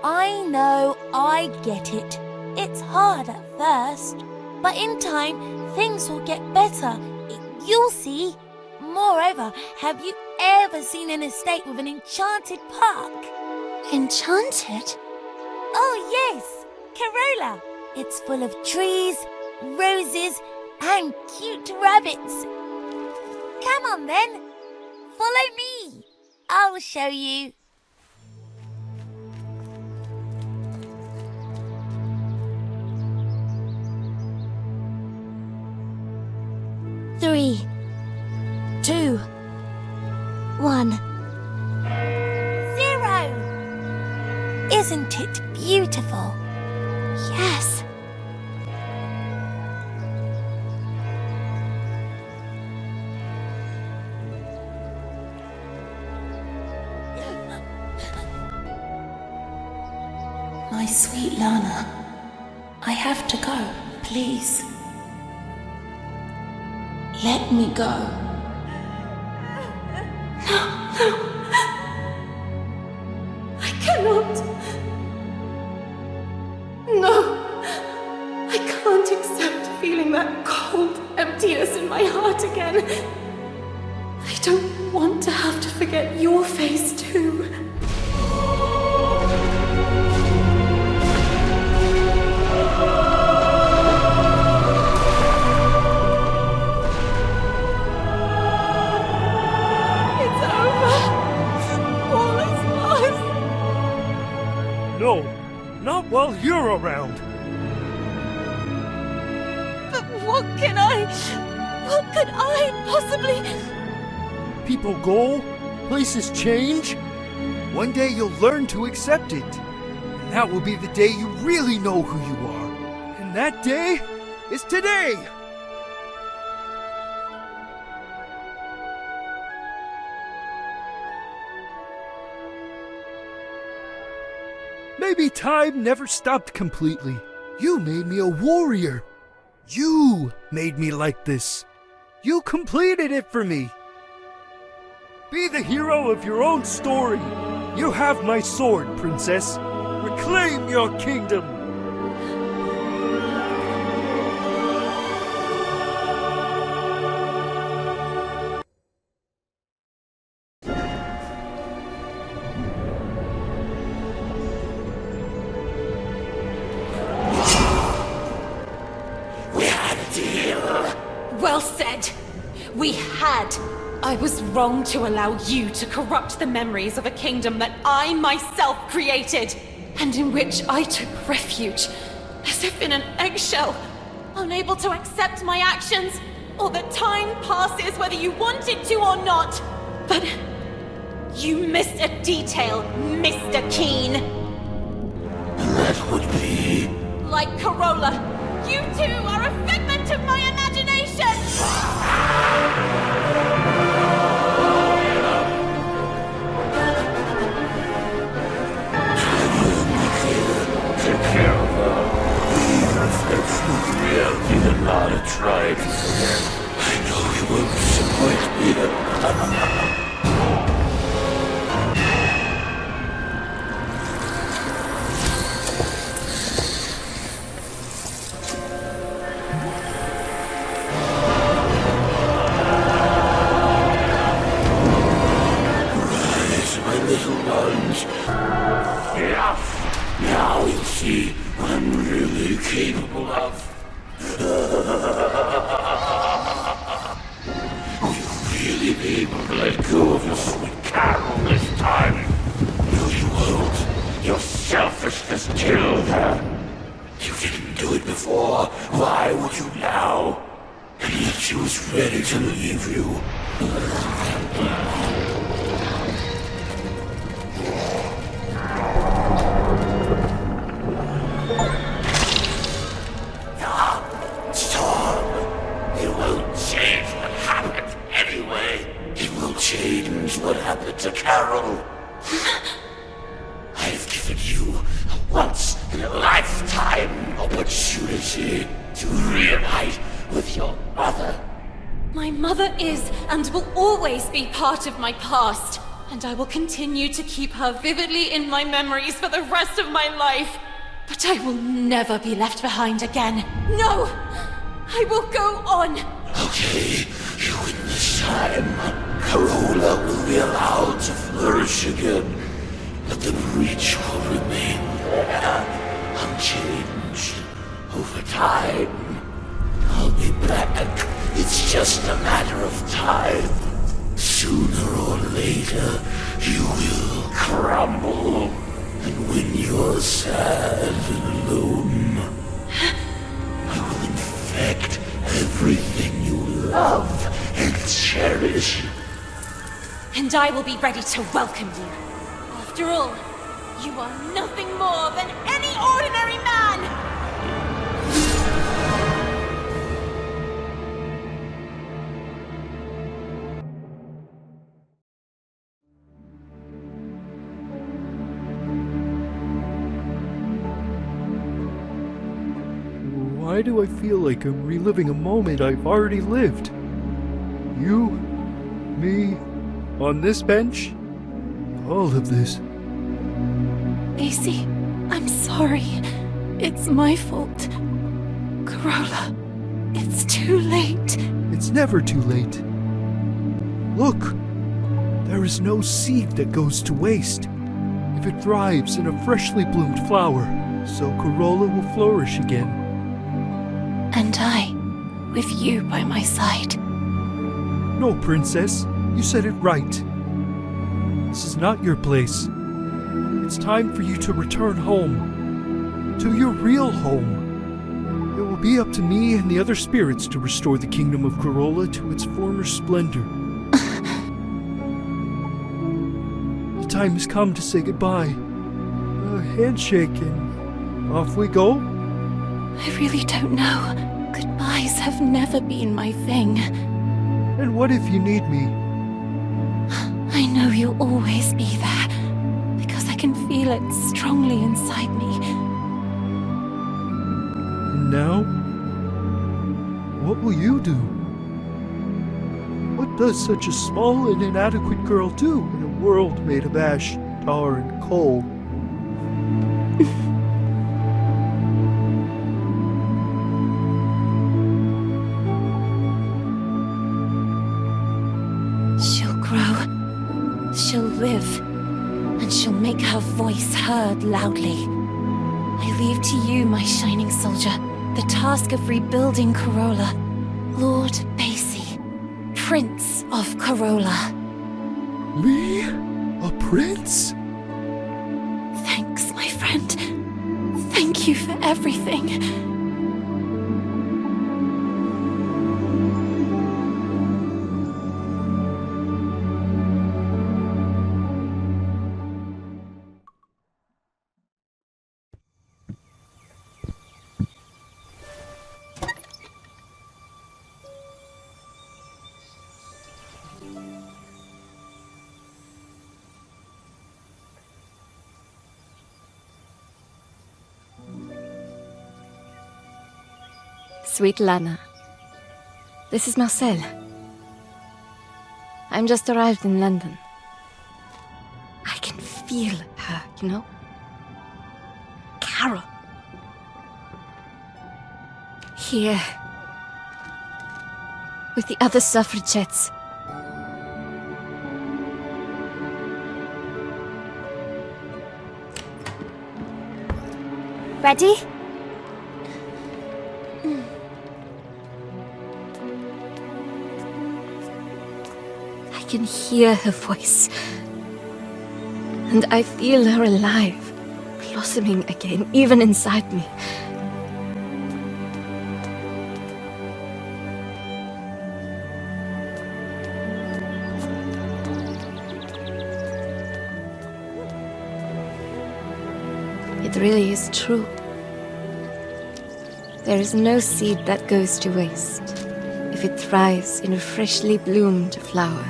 I know, I get it. It's hard at first, but in time, things will get better. You'll see. Moreover, have you ever seen an estate with an enchanted park? Enchanted? Oh yes, Corolla. It's full of trees, roses, and cute rabbits. Come on then, follow me. I'll show you. Three, 2, 1. 0. Isn't it beautiful? Yes. My sweet Lana, I have to go, please. Let me go. No. I cannot. No. I can't accept feeling that cold emptiness in my heart again. I don't want to have to forget your face too. No, not while you're around. But what could I possibly... People go, places change. One day you'll learn to accept it. And that will be the day you really know who you are. And that day is today. Maybe time never stopped completely. You made me a warrior. You made me like this. You completed it for me. Be the hero of your own story. You have my sword, princess. Reclaim your kingdom. Well said. We had. I was wrong to allow you to corrupt the memories of a kingdom that I myself created, and in which I took refuge, as if in an eggshell, unable to accept my actions, or that time passes whether you wanted to or not. But you missed a detail, Mr. Keen. That would be... Like Corolla, you too are a figment of my imagination! try to forget. I know you won't disappoint me. Enough! Now you'll see what I'm really capable of. Will you really be able to let go of your sweet Carol this time? No, you won't. Your selfishness killed her. You didn't do it before. Why would you now? And yet she was ready to leave you. Change what happened to Carol. I've given you a once-in-a-lifetime opportunity to reunite with your mother. My mother is and will always be part of my past, and I will continue to keep her vividly in my memories for the rest of my life. But I will never be left behind again. No! I will go on! Okay, you win this time. Carola will be allowed to flourish again, but the breach will remain there, unchanged. Over time, I'll be back. It's just a matter of time. Sooner or later, you will crumble, and when you're sad and alone, I will infect everything you love and cherish. And I will be ready to welcome you. After all, you are nothing more than any ordinary man! Why do I feel like I'm reliving a moment I've already lived? You, me, on this bench? All of this. Basie, I'm sorry. It's my fault. Carola, it's too late. It's never too late. Look, there is no seed that goes to waste. If it thrives in a freshly bloomed flower, so Carola will flourish again. And I, with you by my side. No, Princess. You said it right. This is not your place. It's time for you to return home. To your real home. It will be up to me and the other spirits to restore the kingdom of Carola to its former splendor. The time has come to say goodbye. A handshake and off we go. I really don't know. Goodbyes have never been my thing. And what if you need me? I know you'll always be there, because I can feel it strongly inside me. And now? What will you do? What does such a small and inadequate girl do in a world made of ash, tar, and coal? She'll live, and she'll make her voice heard loudly. I leave to you, my shining soldier, the task of rebuilding Carola. Lord Basie, Prince of Carola. Me? A prince? Thanks, my friend. Thank you for everything. Sweet Lana, This is Marcel. I'm just arrived in London. I can feel her, you know? Carol. Here. With the other suffragettes. Ready? I can hear her voice. And I feel her alive, blossoming again, even inside me. It really is true. There is no seed that goes to waste if it thrives in a freshly bloomed flower.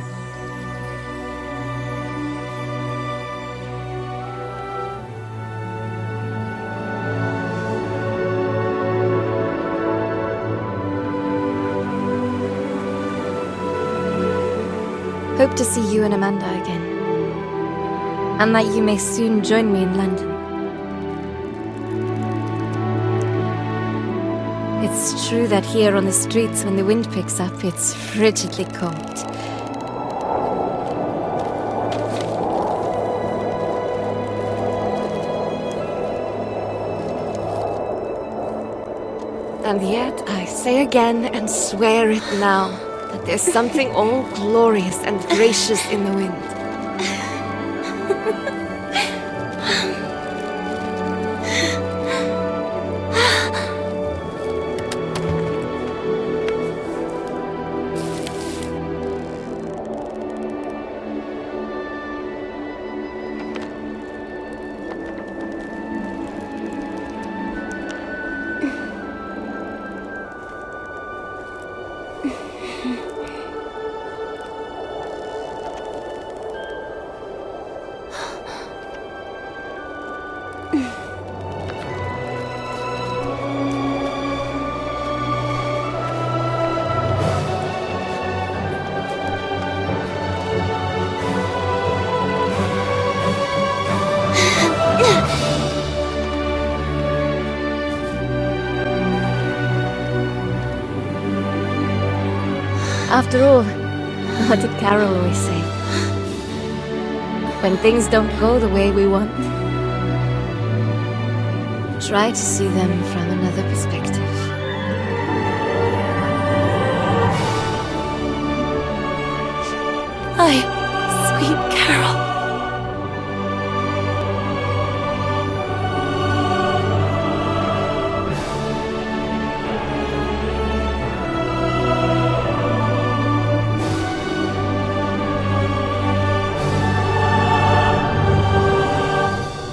Hope to see you and Amanda again, and that you may soon join me in London. It's true that here on the streets, when the wind picks up, it's frigidly cold. And yet, I say again and swear it now, that there's something all glorious and gracious in the wind. After all, what did Carol always say? When things don't go the way we want, try to see them from another perspective. Sweet Carol.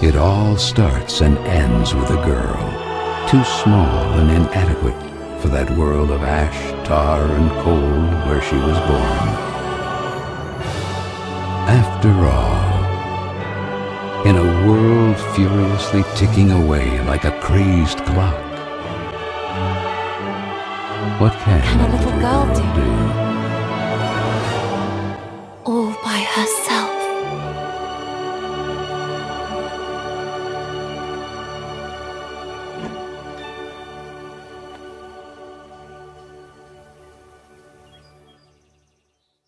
It all starts and ends with a girl, too small and inadequate for that world of ash, tar, and coal where she was born. After all, in a world furiously ticking away like a crazed clock, what can a little girl do?